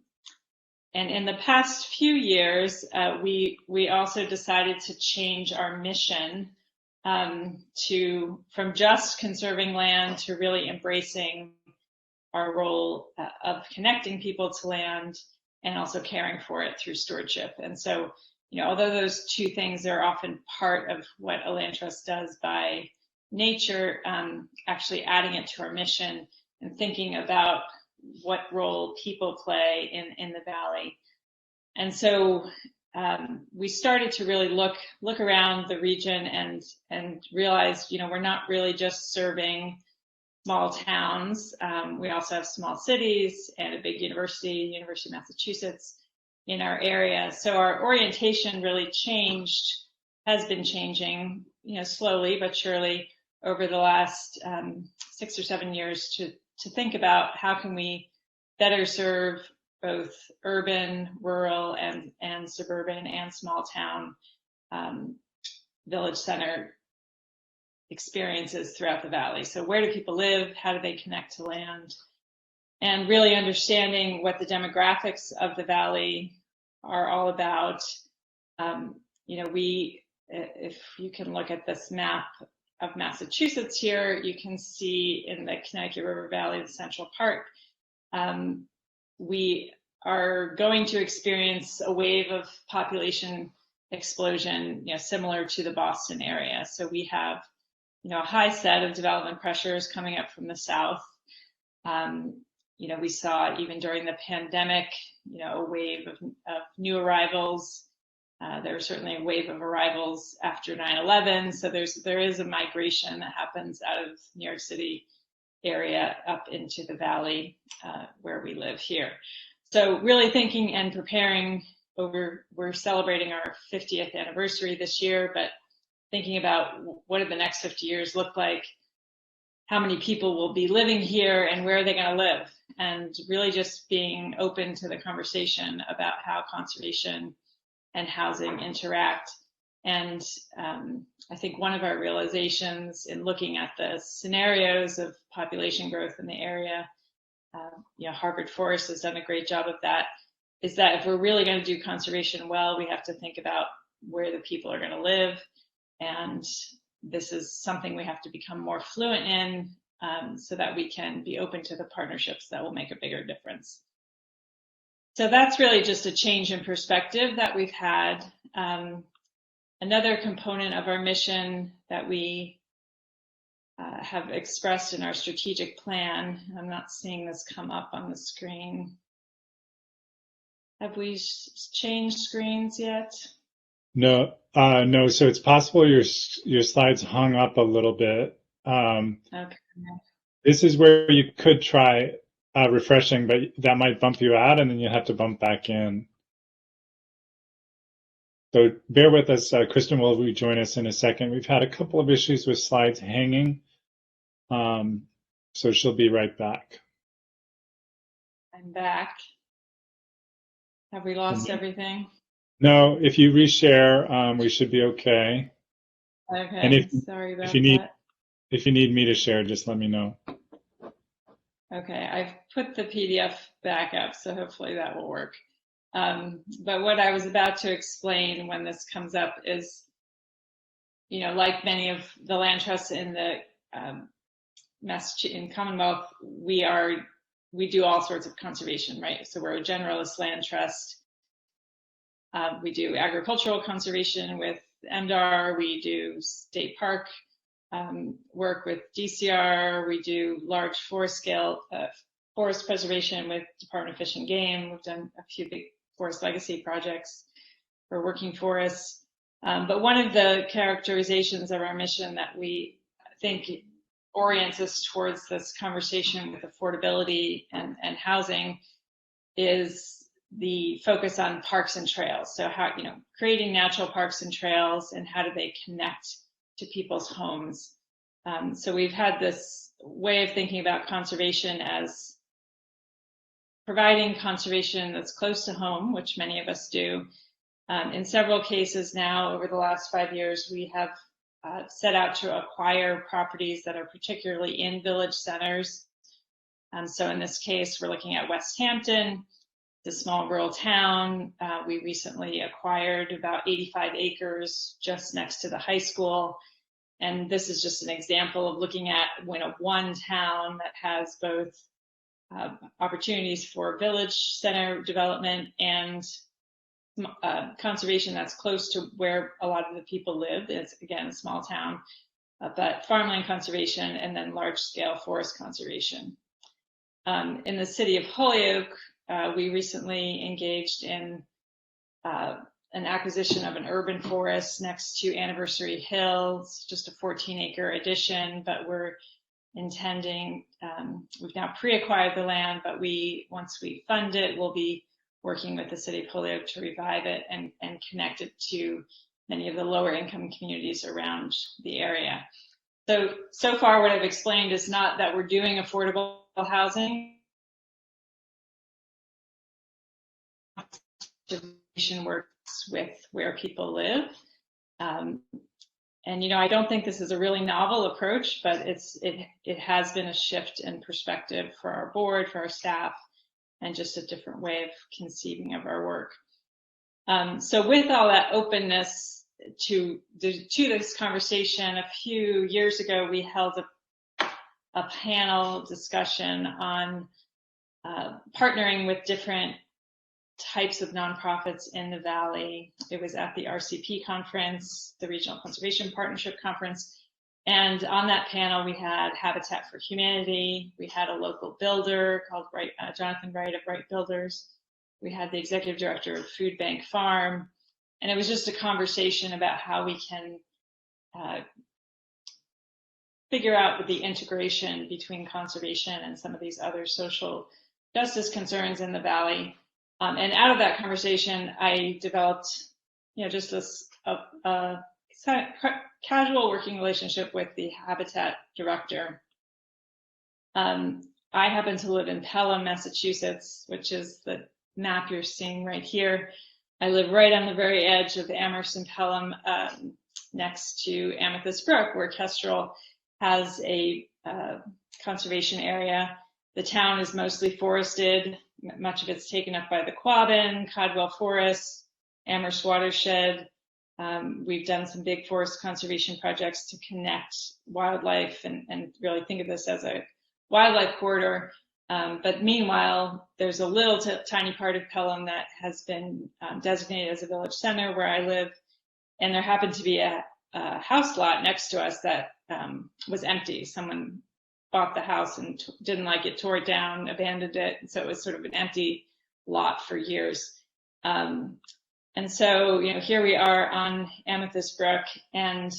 in the past few years, we also decided to change our mission from just conserving land to really embracing our role of connecting people to land and also caring for it through stewardship. And so, although those two things are often part of what a land trust does by nature, actually adding it to our mission and thinking about what role people play in the valley. And so we started to really look around the region and realize, we're not really just serving small towns. We also have small cities and a big University of Massachusetts in our area. So our orientation really has been changing, slowly but surely over the last 6 or 7 years to think about how can we better serve both urban, rural, and suburban and small town village center experiences throughout the valley. So where do people live? How do they connect to land? And really understanding what the demographics of the valley are all about. If you can look at this map of Massachusetts here, you can see in the Connecticut River Valley, the central part, we are going to experience a wave of population explosion, similar to the Boston area. So we have a high set of development pressures coming up from the south. We saw even during the pandemic, a wave of new arrivals. There was certainly a wave of arrivals after 9/11. So there is a migration that happens out of New York City area up into the valley where we live here. So really thinking and preparing we're celebrating our 50th anniversary this year, but thinking about what do the next 50 years look like, how many people will be living here, and where are they going to live, and really just being open to the conversation about how conservation and housing interact. And I think one of our realizations in looking at the scenarios of population growth in the area, Harvard Forest has done a great job of that, is that if we're really going to do conservation well, we have to think about where the people are going to live. And this is something we have to become more fluent in so that we can be open to the partnerships that will make a bigger difference. So that's really just a change in perspective that we've had. Another component of our mission that we have expressed in our strategic plan, I'm not seeing this come up on the screen. Have we changed screens yet? No, no. So it's possible your slides hung up a little bit. Okay. This is where you could try refreshing, but that might bump you out, and then you have to bump back in. So bear with us. Kristin will rejoin us in a second. We've had a couple of issues with slides hanging, so she'll be right back. I'm back. Have we lost everything? No, if you reshare, we should be okay. Okay, And sorry about that. If you need me to share, just let me know. Okay, I've put the PDF back up, so hopefully that will work. But what I was about to explain when this comes up is, you know, like many of the land trusts in the in Commonwealth, we do all sorts of conservation, right? So we're a generalist land trust. We do agricultural conservation with MDR. We do state park work with DCR. We do large forest scale forest preservation with Department of Fish and Game. We've done a few big forest legacy projects for working forests. But one of the characterizations of our mission that we think orients us towards this conversation with affordability and housing is the focus on parks and trails. So how, you know, creating natural parks and trails, and how do they connect to people's homes. So we've had this way of thinking about conservation as providing conservation that's close to home, which many of us do. In several cases now, over the last 5 years, we have set out to acquire properties that are particularly in village centers. So in this case, we're looking at West Hampton, the small rural town. We recently acquired about 85 acres just next to the high school. And this is just an example of looking at one town that has both opportunities for village center development and conservation that's close to where a lot of the people live. It's, again, a small town, but farmland conservation and then large scale forest conservation. In the city of Holyoke, we recently engaged in an acquisition of an urban forest next to Anniversary Hill. It's just a 14-acre addition, but we're intending, we've now pre-acquired the land, but once we fund it, we'll be working with the city of Holyoke to revive it and connect it to many of the lower income communities around the area. So far what I've explained is not that we're doing affordable housing. Works with where people live. And, you know, I don't think this is a really novel approach, but it has been a shift in perspective for our board, for our staff, and just a different way of conceiving of our work. So with all that openness to this conversation, a few years ago, we held a panel discussion on partnering with different types of nonprofits in the Valley. It was at the RCP conference, the Regional Conservation Partnership Conference. And on that panel, we had Habitat for Humanity. We had a local builder called Jonathan Wright of Wright Builders. We had the executive director of Food Bank Farm. And it was just a conversation about how we can figure out the integration between conservation and some of these other social justice concerns in the Valley. And out of that conversation, I developed, you know, just this casual working relationship with the Habitat director. I happen to live in Pelham, Massachusetts, which is the map you're seeing right here. I live right on the very edge of Amherst and Pelham, next to Amethyst Brook, where Kestrel has a conservation area. The town is mostly forested. Much of it's taken up by the Quabbin, Codwell Forest, Amherst Watershed. We've done some big forest conservation projects to connect wildlife and really think of this as a wildlife corridor But meanwhile, there's a little tiny part of Pelham that has been designated as a village center where I live, and there happened to be a house lot next to us that was empty. Someone bought the house and didn't like it, tore it down, abandoned it, and so it was sort of an empty lot for years. And so, here we are on Amethyst Brook, and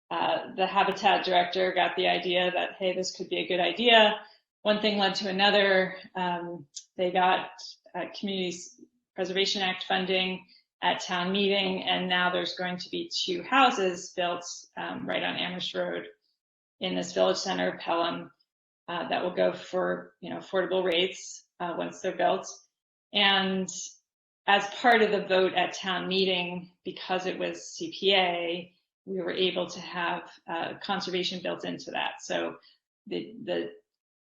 the habitat director got the idea that, hey, this could be a good idea. One thing led to another. They got Community Preservation Act funding at town meeting, and now there's going to be 2 houses built right on Amherst Road in this village center of Pelham that will go for affordable rates once they're built. And as part of the vote at town meeting, because it was CPA, we were able to have conservation built into that. So the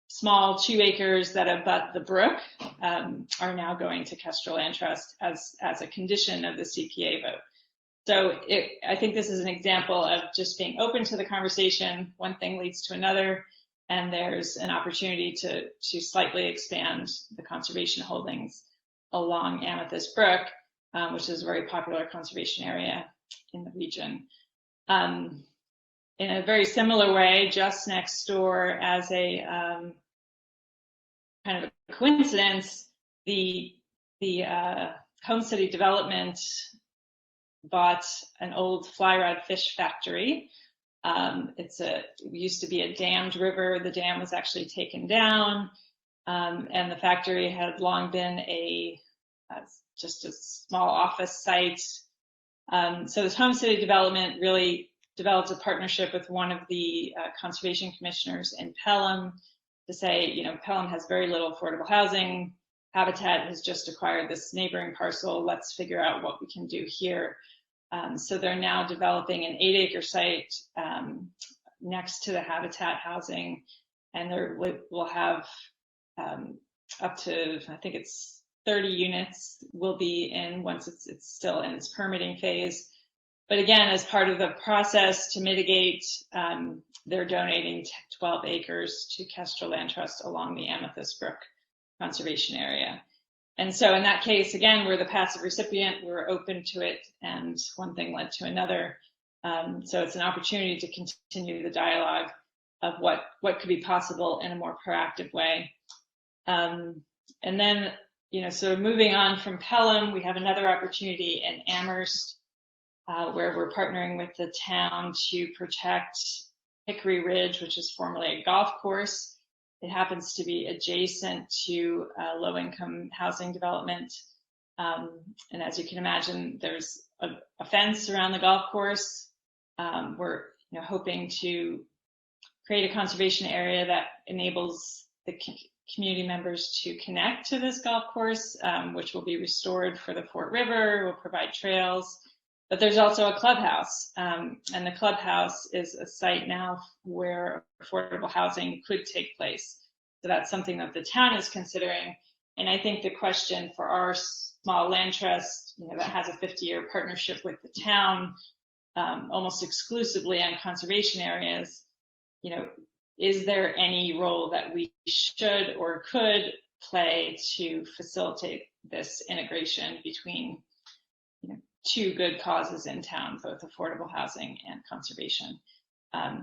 small 2 acres that abut the brook are now going to Kestrel Land Trust as a condition of the CPA vote. So I think this is an example of just being open to the conversation. One thing leads to another, and there's an opportunity to slightly expand the conservation holdings along Amethyst Brook, which is a very popular conservation area in the region. In a very similar way, just next door, as a kind of a coincidence, the Home City Development bought an old fly rod fish factory. It used to be a dammed river. The dam was actually taken down, and the factory had long been just a small office site. So this Home City Development really developed a partnership with one of the conservation commissioners in Pelham to say, Pelham has very little affordable housing. Habitat has just acquired this neighboring parcel. Let's figure out what we can do here. So they're now developing an 8-acre site next to the Habitat housing, and we'll have up to, I think it's 30 units will be in once it's still in its permitting phase. But again, as part of the process to mitigate, they're donating 12 acres to Kestrel Land Trust along the Amethyst Brook conservation area. And so in that case, again, we're the passive recipient, we're open to it, and one thing led to another. So it's an opportunity to continue the dialogue of what could be possible in a more proactive way. And then, so moving on from Pelham, we have another opportunity in Amherst, where we're partnering with the town to protect Hickory Ridge, which is formerly a golf course. It happens to be adjacent to low-income housing development. And as you can imagine, there's a fence around the golf course. We're hoping to create a conservation area that enables the community members to connect to this golf course, which will be restored for the Fort River, will provide trails. But there's also a clubhouse, and the clubhouse is a site now where affordable housing could take place. So that's something that the town is considering. And I think the question for our small land trust, that has a 50-year partnership with the town, almost exclusively on conservation areas, is there any role that we should or could play to facilitate this integration between, 2 good causes in town, both affordable housing and conservation?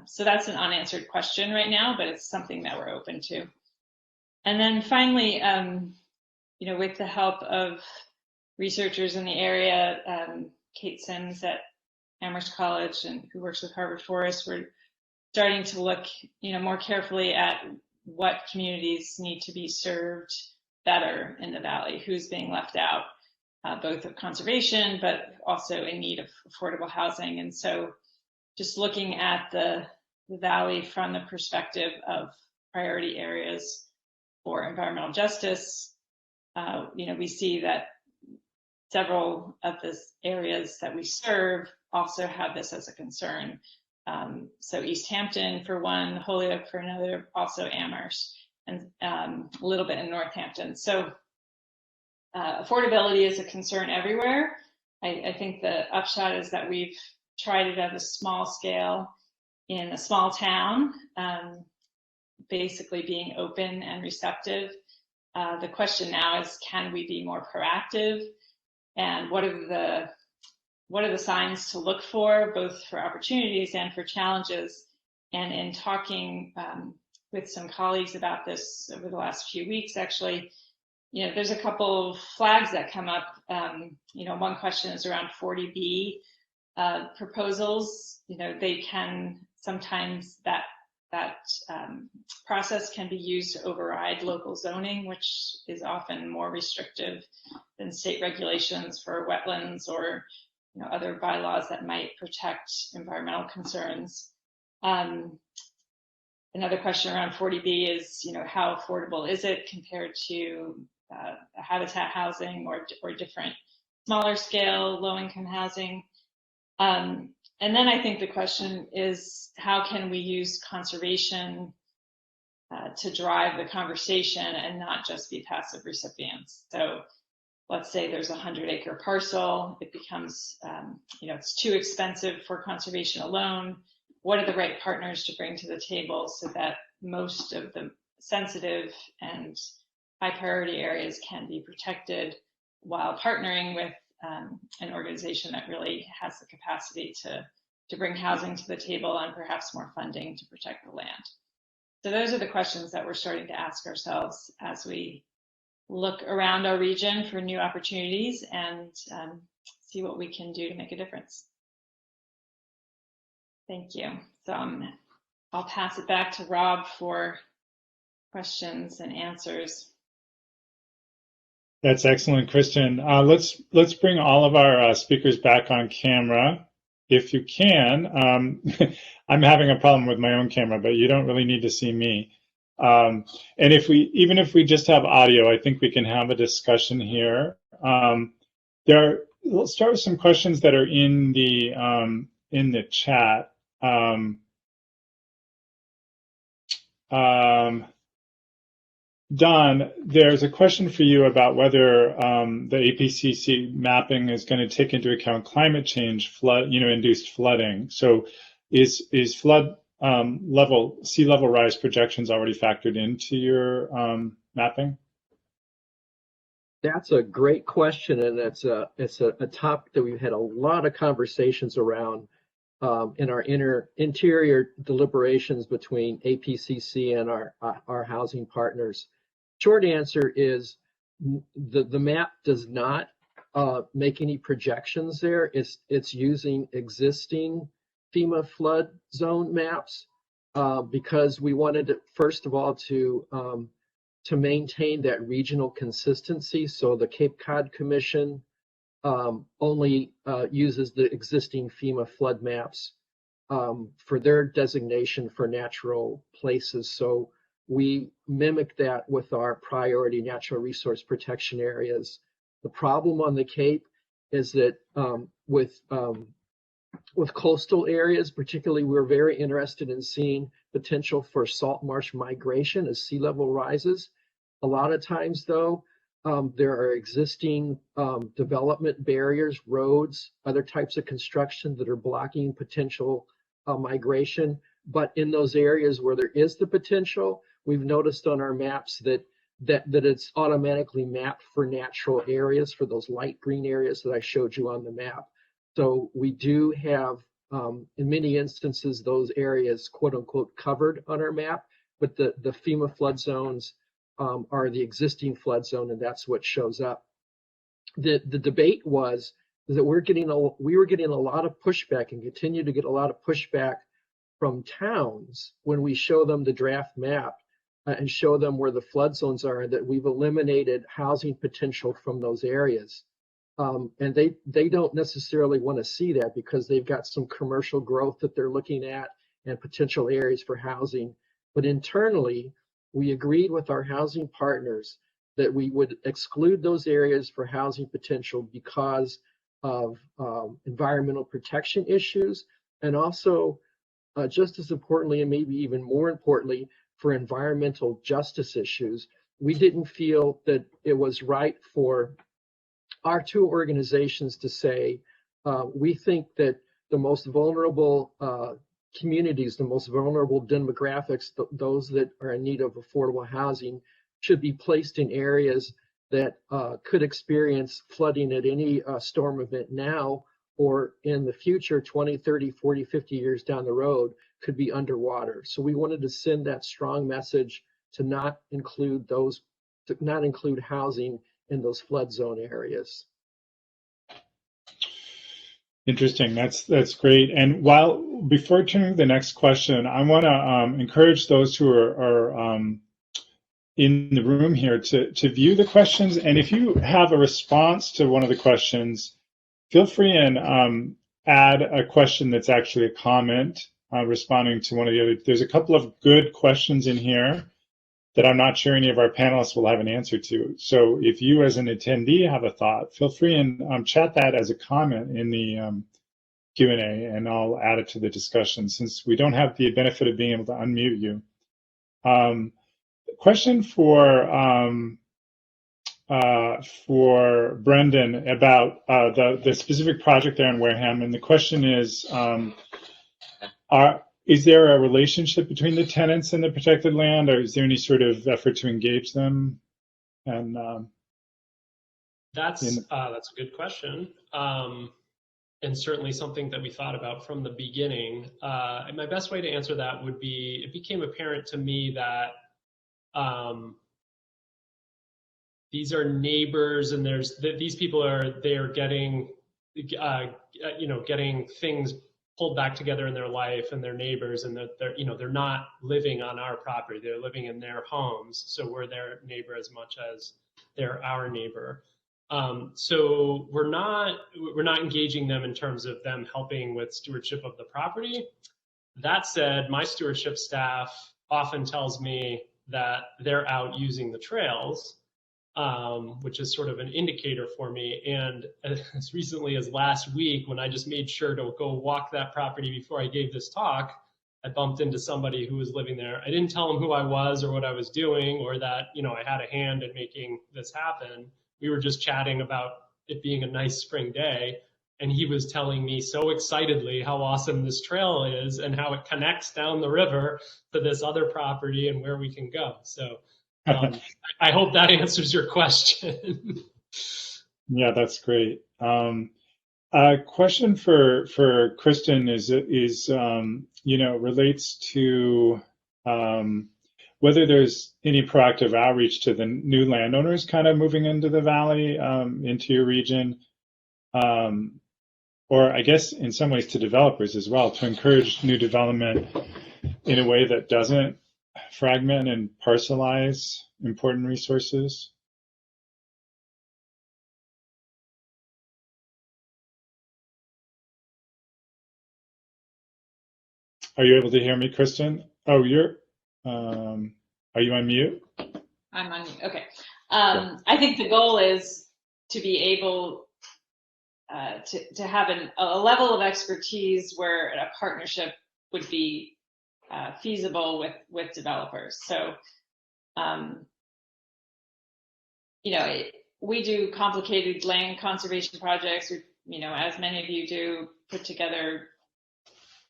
So that's an unanswered question right now, but it's something that we're open to. And then finally, with the help of researchers in the area, Kate Sims at Amherst College and who works with Harvard Forest, we're starting to look, more carefully at what communities need to be served better in the valley, who's being left out. Both of conservation, but also in need of affordable housing. And so just looking at the valley from the perspective of priority areas for environmental justice, we see that several of the areas that we serve also have this as a concern. So East Hampton for one, Holyoke for another, also Amherst, and a little bit in Northampton. So affordability is a concern everywhere. I think the upshot is that we've tried it at a small scale in a small town. basically being open and receptive. The question now is, can we be more proactive? And what are the signs to look for, both for opportunities and for challenges? And in talking with some colleagues about this over the last few weeks, actually, there's a couple of flags that come up. One question is around 40B proposals. They can sometimes that process can be used to override local zoning, which is often more restrictive than state regulations for wetlands or other bylaws that might protect environmental concerns. Another question around 40B is, how affordable is it compared to habitat housing or different smaller scale low-income housing? And then I think the question is, how can we use conservation to drive the conversation and not just be passive recipients? So let's say there's a 100-acre parcel. It becomes, it's too expensive for conservation alone. What are the right partners to bring to the table so that most of the sensitive and high priority areas can be protected while partnering with an organization that really has the capacity to bring housing to the table and perhaps more funding to protect the land? So those are the questions that we're starting to ask ourselves as we look around our region for new opportunities and see what we can do to make a difference. Thank you. So I'll pass it back to Rob for questions and answers. That's excellent, Kristin. Let's bring all of our speakers back on camera, if you can. I'm having a problem with my own camera, but you don't really need to see me. And even if we just have audio, I think we can have a discussion here. We'll start with some questions that are in the chat. Don, there's a question for you about whether the APCC mapping is going to take into account climate change, induced flooding. So, is flood sea level rise projections already factored into your mapping? That's a great question, and it's a topic that we've had a lot of conversations around in our interior deliberations between APCC and our housing partners. Short answer is the map does not make any projections there. It's using existing FEMA flood zone maps because we wanted to, first of all, to maintain that regional consistency. So the Cape Cod Commission only uses the existing FEMA flood maps for their designation for natural places. So we mimic that with our priority natural resource protection areas. The problem on the Cape is that with coastal areas, particularly, we're very interested in seeing potential for salt marsh migration as sea level rises. A lot of times, though, there are existing development barriers, roads, other types of construction that are blocking potential migration. But in those areas where there is the potential, we've noticed on our maps that it's automatically mapped for natural areas, for those light green areas that I showed you on the map. So we do have, in many instances, those areas, quote unquote, covered on our map, but the FEMA flood zones are the existing flood zone, and that's what shows up. The debate was that we were getting a lot of pushback and continue to get a lot of pushback from towns when we show them the draft map and show them where the flood zones are, and that we've eliminated housing potential from those areas. And they don't necessarily want to see that because they've got some commercial growth that they're looking at and potential areas for housing. But internally, we agreed with our housing partners that we would exclude those areas for housing potential because of environmental protection issues, and also just as importantly, and maybe even more importantly, for environmental justice issues. We didn't feel that it was right for our two organizations to say, we think that the most vulnerable communities, the most vulnerable demographics, those that are in need of affordable housing, should be placed in areas that could experience flooding at any storm event now or in the future, 20, 30, 40, 50 years down the road, could be underwater. So we wanted to send that strong message to not include housing in those flood zone areas. Interesting. That's great. And before turning to the next question, I want to encourage those who are in the room here to view the questions. And if you have a response to one of the questions, feel free and add a question that's actually a comment responding to one of the other. There's a couple of good questions in here that I'm not sure any of our panelists will have an answer to. So if you as an attendee have a thought, feel free and chat that as a comment in the Q&A, and I'll add it to the discussion since we don't have the benefit of being able to unmute you. Question for Brendan about the specific project there in Wareham, and the question is, is there a relationship between the tenants and the protected land, or is there any sort of effort to engage them? And that's a good question, and certainly something that we thought about from the beginning. And my best way to answer that would be, it became apparent to me that these are neighbors, and these people are getting getting things pulled back together in their life, and their neighbors, and they're not living on our property, they're living in their homes, so we're their neighbor as much as they're our neighbor. So we're not engaging them in terms of them helping with stewardship of the property. That said, my stewardship staff often tells me that they're out using the trails, which is sort of an indicator for me. And as recently as last week, when I just made sure to go walk that property before I gave this talk, I bumped into somebody who was living there. I didn't tell him who I was or what I was doing, or that, I had a hand in making this happen. We were just chatting about it being a nice spring day. And he was telling me so excitedly how awesome this trail is and how it connects down the river to this other property and where we can go. So I hope that answers your question. Yeah, that's great. A question for Kristin is relates to whether there's any proactive outreach to the new landowners kind of moving into the valley, into your region, or I guess in some ways to developers as well, to encourage new development in a way that doesn't fragment and parcelize important resources. Are you able to hear me, Kristin? Oh, are you on mute? I'm on mute. Okay. I think the goal is to be able to have a level of expertise where a partnership would be feasible with developers. So, we do complicated land conservation projects. As many of you do, put together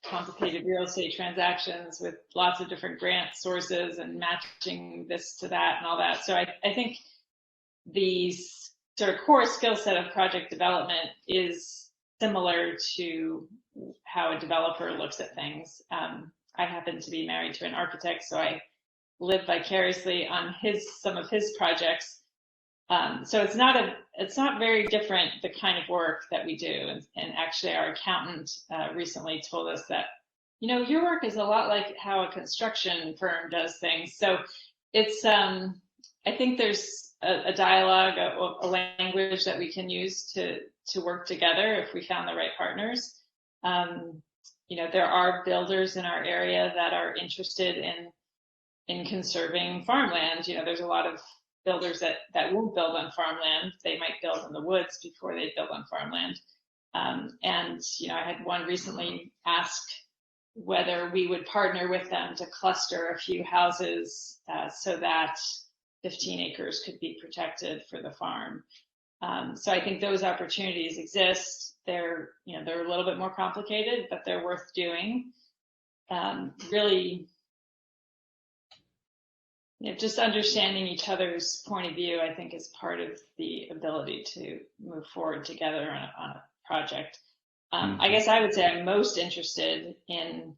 complicated real estate transactions with lots of different grant sources and matching this to that and all that. So I think the sort of core skill set of project development is similar to how a developer looks at things. I happen to be married to an architect, so I live vicariously on some of his projects. So it's not very different, the kind of work that we do. And actually our accountant recently told us that, your work is a lot like how a construction firm does things. So it's, I think there's a dialogue, a language that we can use to work together if we found the right partners. There are builders in our area that are interested in conserving farmland. There's a lot of builders that won't build on farmland. They might build in the woods before they build on farmland. I had one recently ask whether we would partner with them to cluster a few houses so that 15 acres could be protected for the farm. So I think those opportunities exist. They're a little bit more complicated, but they're worth doing. really, just understanding each other's point of view, I think, is part of the ability to move forward together on a project. I guess I would say I'm most interested in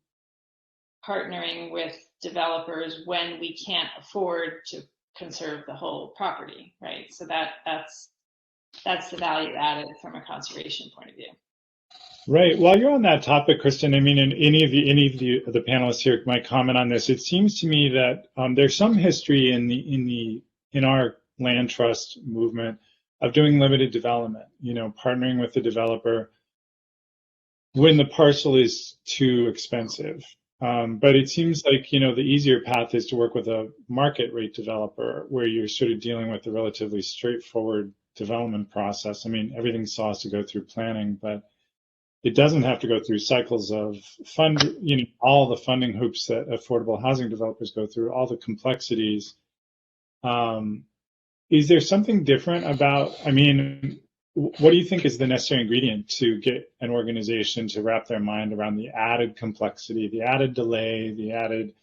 partnering with developers when we can't afford to conserve the whole property, right? So that's the value added from a conservation point of view. Right. While you're on that topic, Kristin, I mean, and any of the panelists here might comment on this. It seems to me that there's some history in our land trust movement of doing limited development. Partnering with the developer when the parcel is too expensive. But it seems like the easier path is to work with a market rate developer where you're sort of dealing with a relatively straightforward development process. I mean, everything still has to go through planning, but it doesn't have to go through cycles of all the funding hoops that affordable housing developers go through, all the complexities. Is there something different about, I mean, what do you think is the necessary ingredient to get an organization to wrap their mind around the added complexity, the added delay, the added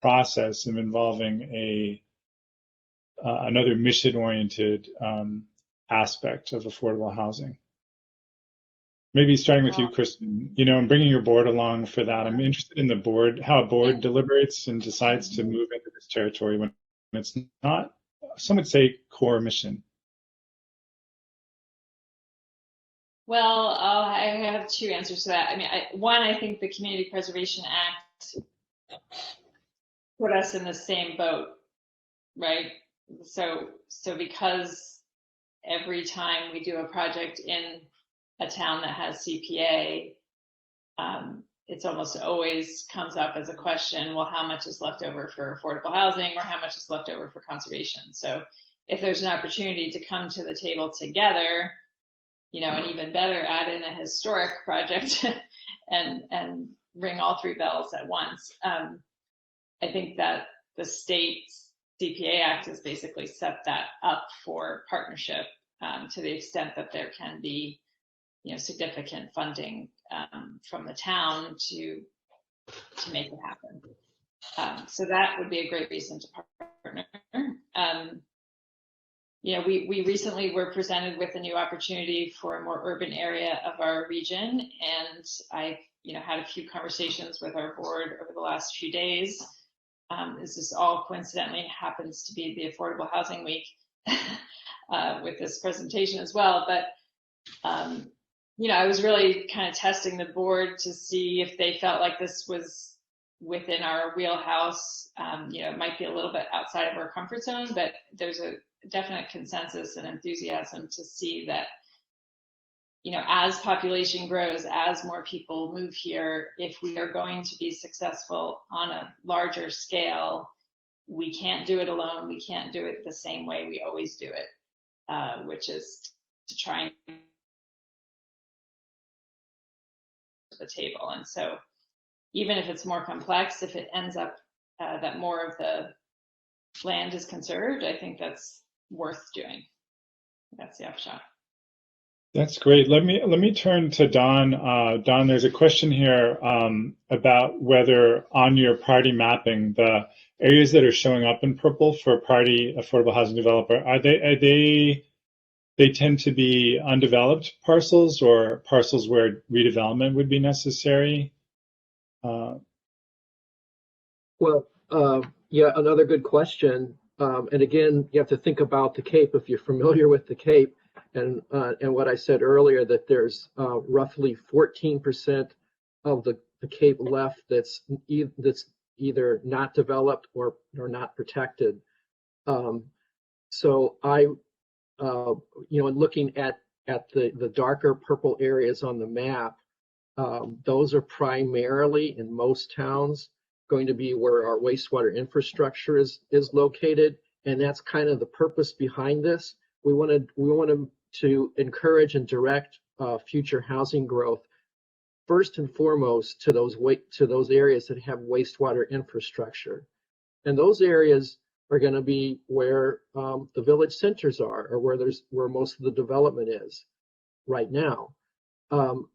process of involving another mission-oriented aspect of affordable housing? Maybe starting with you, Kristin, and bringing your board along for that. I'm interested in how a board deliberates and decides to move into this territory when it's not, some would say, core mission. Well, I have two answers to that. I mean, one, I think the Community Preservation Act put us in the same boat, right? So because every time we do a project in a town that has CPA, it's almost always comes up as a question, well, how much is left over for affordable housing or how much is left over for conservation? So if there's an opportunity to come to the table together, and even better, add in a historic project and ring all three bells at once. I think that the state's CPA Act has basically set that up for partnership to the extent that there can be significant funding from the town to make it happen. So that would be a great reason to partner. We recently were presented with a new opportunity for a more urban area of our region, and I had a few conversations with our board over the last few days. This all coincidentally happens to be the Affordable Housing Week with this presentation as well, but I was really kind of testing the board to see if they felt like this was within our wheelhouse. It might be a little bit outside of our comfort zone, but there's a definite consensus and enthusiasm to see that, as population grows, as more people move here, if we are going to be successful on a larger scale, we can't do it alone. We can't do it the same way we always do it, which is to try and the table. And so even if it's more complex, if it ends up that more of the land is conserved, I think that's worth doing. That's the upshot. That's great. Let me turn to Don. Don, there's a question here about whether on your priority mapping, the areas that are showing up in purple for priority affordable housing developer, they tend to be undeveloped parcels or parcels where redevelopment would be necessary? Yeah, another good question. And again, you have to think about the Cape if you're familiar with the Cape, and what I said earlier, that there's roughly 14% of the Cape left that's either not developed or not protected. So in looking at the darker purple areas on the map, those are primarily in most towns going to be where our wastewater infrastructure is located, and that's kind of the purpose behind this. We wanted to encourage and direct future housing growth first and foremost to those areas that have wastewater infrastructure, and those areas are going to be where the village centers are, or where most of the development is right now.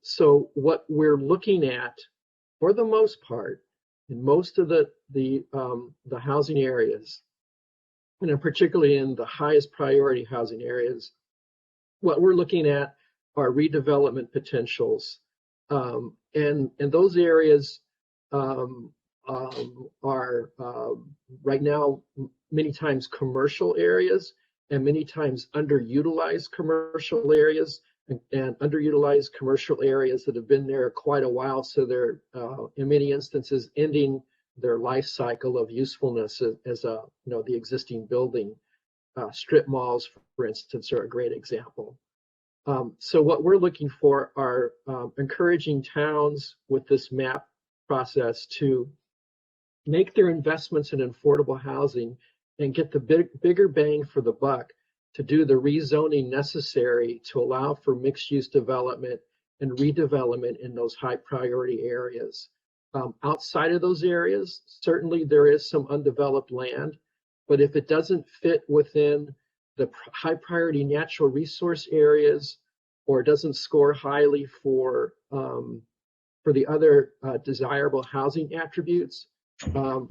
So what we're looking at, for the most part, in most of the housing areas, and in particularly in the highest priority housing areas, what we're looking at are redevelopment potentials. And those areas are right now many times commercial areas, and many times underutilized commercial areas, and underutilized commercial areas that have been there quite a while. So they're in many instances ending their life cycle of usefulness as a, the existing building. Strip malls, for instance, are a great example. So what we're looking for are encouraging towns with this MAP process to make their investments in affordable housing and get the bigger bang for the buck, to do the rezoning necessary to allow for mixed-use development and redevelopment in those high priority areas. Outside of those areas, certainly there is some undeveloped land, but if it doesn't fit within the high priority natural resource areas, or doesn't score highly for the other desirable housing attributes,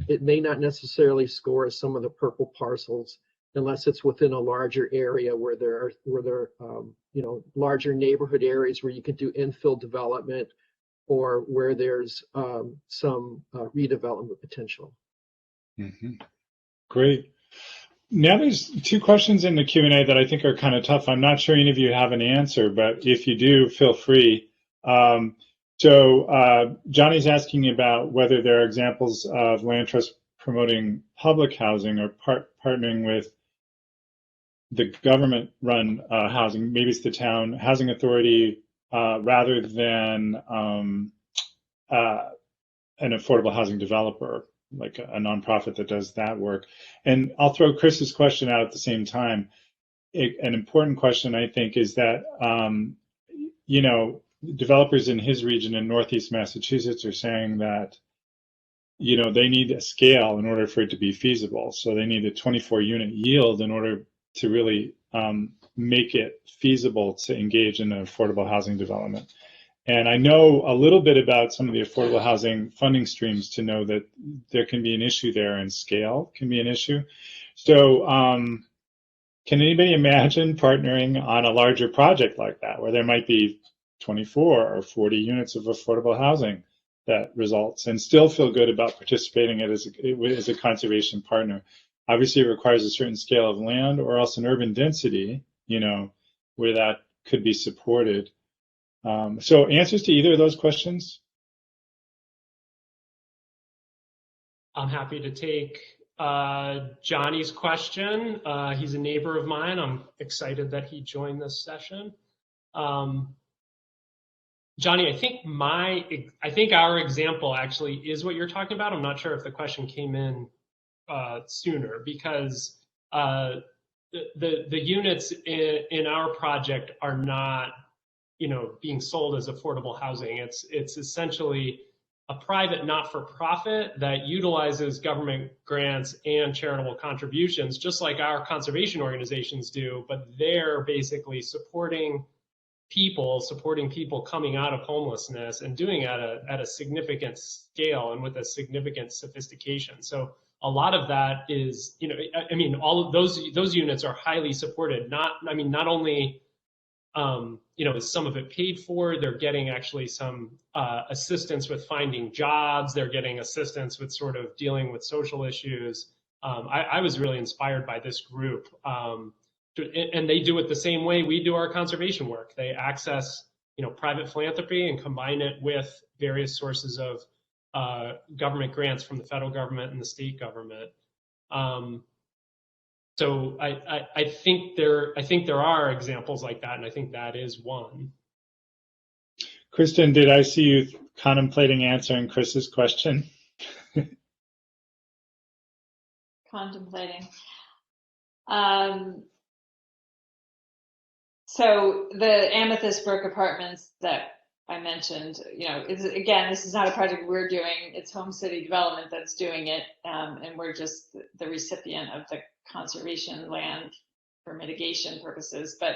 it may not necessarily score as some of the purple parcels, unless it's within a larger area where there are larger neighborhood areas where you could do infill development, or where there's some redevelopment potential. Mm-hmm. Great. Now there's two questions in the Q&A that I think are kind of tough. I'm not sure any of you have an answer, but if you do, feel free. So Johnny's asking about whether there are examples of land trusts promoting public housing or partnering with the government-run housing. Maybe it's the town housing authority rather than an affordable housing developer, like a nonprofit that does that work. And I'll throw Chris's question out at the same time. An important question, I think, is that, developers in his region in Northeast Massachusetts are saying that, they need a scale in order for it to be feasible. So they need a 24-unit yield in order to really make it feasible to engage in an affordable housing development. And I know a little bit about some of the affordable housing funding streams to know that there can be an issue there, and scale can be an issue. So can anybody imagine partnering on a larger project like that, where there might be 24 or 40 units of affordable housing that results, and still feel good about participating as a conservation partner? Obviously, it requires a certain scale of land, or else an urban density, where that could be supported. So answers to either of those questions? I'm happy to take Johnny's question. He's a neighbor of mine. I'm excited that he joined this session. Johnny, I think our example actually is what you're talking about. I'm not sure if the question came in sooner, because the units in our project are not, being sold as affordable housing. It's essentially a private not-for-profit that utilizes government grants and charitable contributions, just like our conservation organizations do, but they're basically supporting people coming out of homelessness, and doing it at a significant scale and with a significant sophistication. So a lot of that is, all of those units are highly supported. Not only is some of it paid for, they're getting actually some assistance with finding jobs, they're getting assistance with sort of dealing with social issues. I was really inspired by this group. And they do it the same way we do our conservation work. They access, private philanthropy and combine it with various sources of government grants from the federal government and the state government. So I think there are examples like that, and I think that is one. Kristin, did I see you contemplating answering Chris's question? Contemplating. So the Amethyst Brook Apartments that I mentioned, again, this is not a project we're doing. It's Home City Development that's doing it, and we're just the recipient of the conservation land for mitigation purposes. But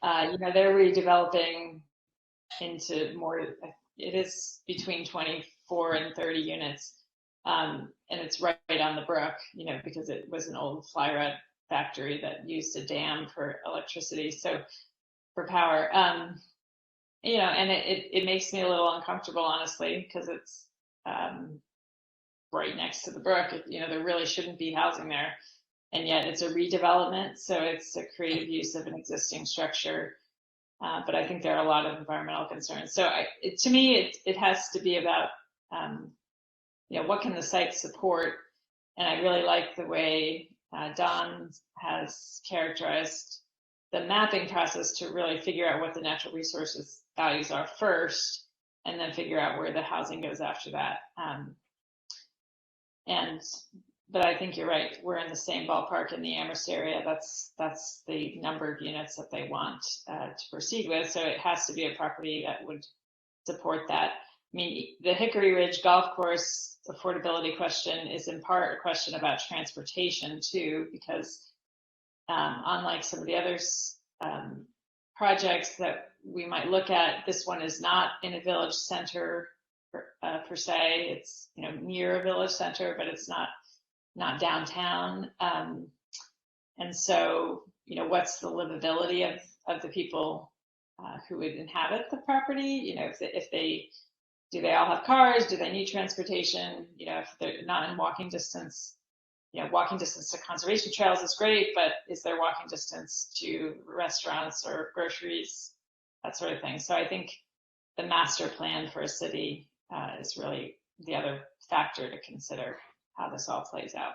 they're redeveloping into more. It is between 20 4 and 30 units. And it's right on the brook, you know, because it was an old fly rod factory that used a dam for electricity, so for power. You know, and it makes me a little uncomfortable, honestly, because it's right next to the brook. You know, there really shouldn't be housing there, and yet it's a redevelopment, so it's a creative use of an existing structure. But I think there are a lot of environmental concerns. So to me, it has to be about, you know, what can the site support? And I really like the way Don has characterized the mapping process to really figure out what the natural resources values are first, and then figure out where the housing goes after that. But I think you're right. We're in the same ballpark in the Amherst area. That's the number of units that they want to proceed with. So it has to be a property that would support that. I mean, the Hickory Ridge Golf Course affordability question is in part a question about transportation too, because unlike some of the other projects that we might look at, this one is not in a village center per se. It's, you know, near a village center, but it's not downtown. And so, you know, what's the livability of the people who would inhabit the property? You know, do they all have cars? Do they need transportation? You know, if they're not in walking distance, you know, walking distance to conservation trails is great, but is there walking distance to restaurants or groceries, that sort of thing? So I think the master plan for a city is really the other factor to consider how this all plays out.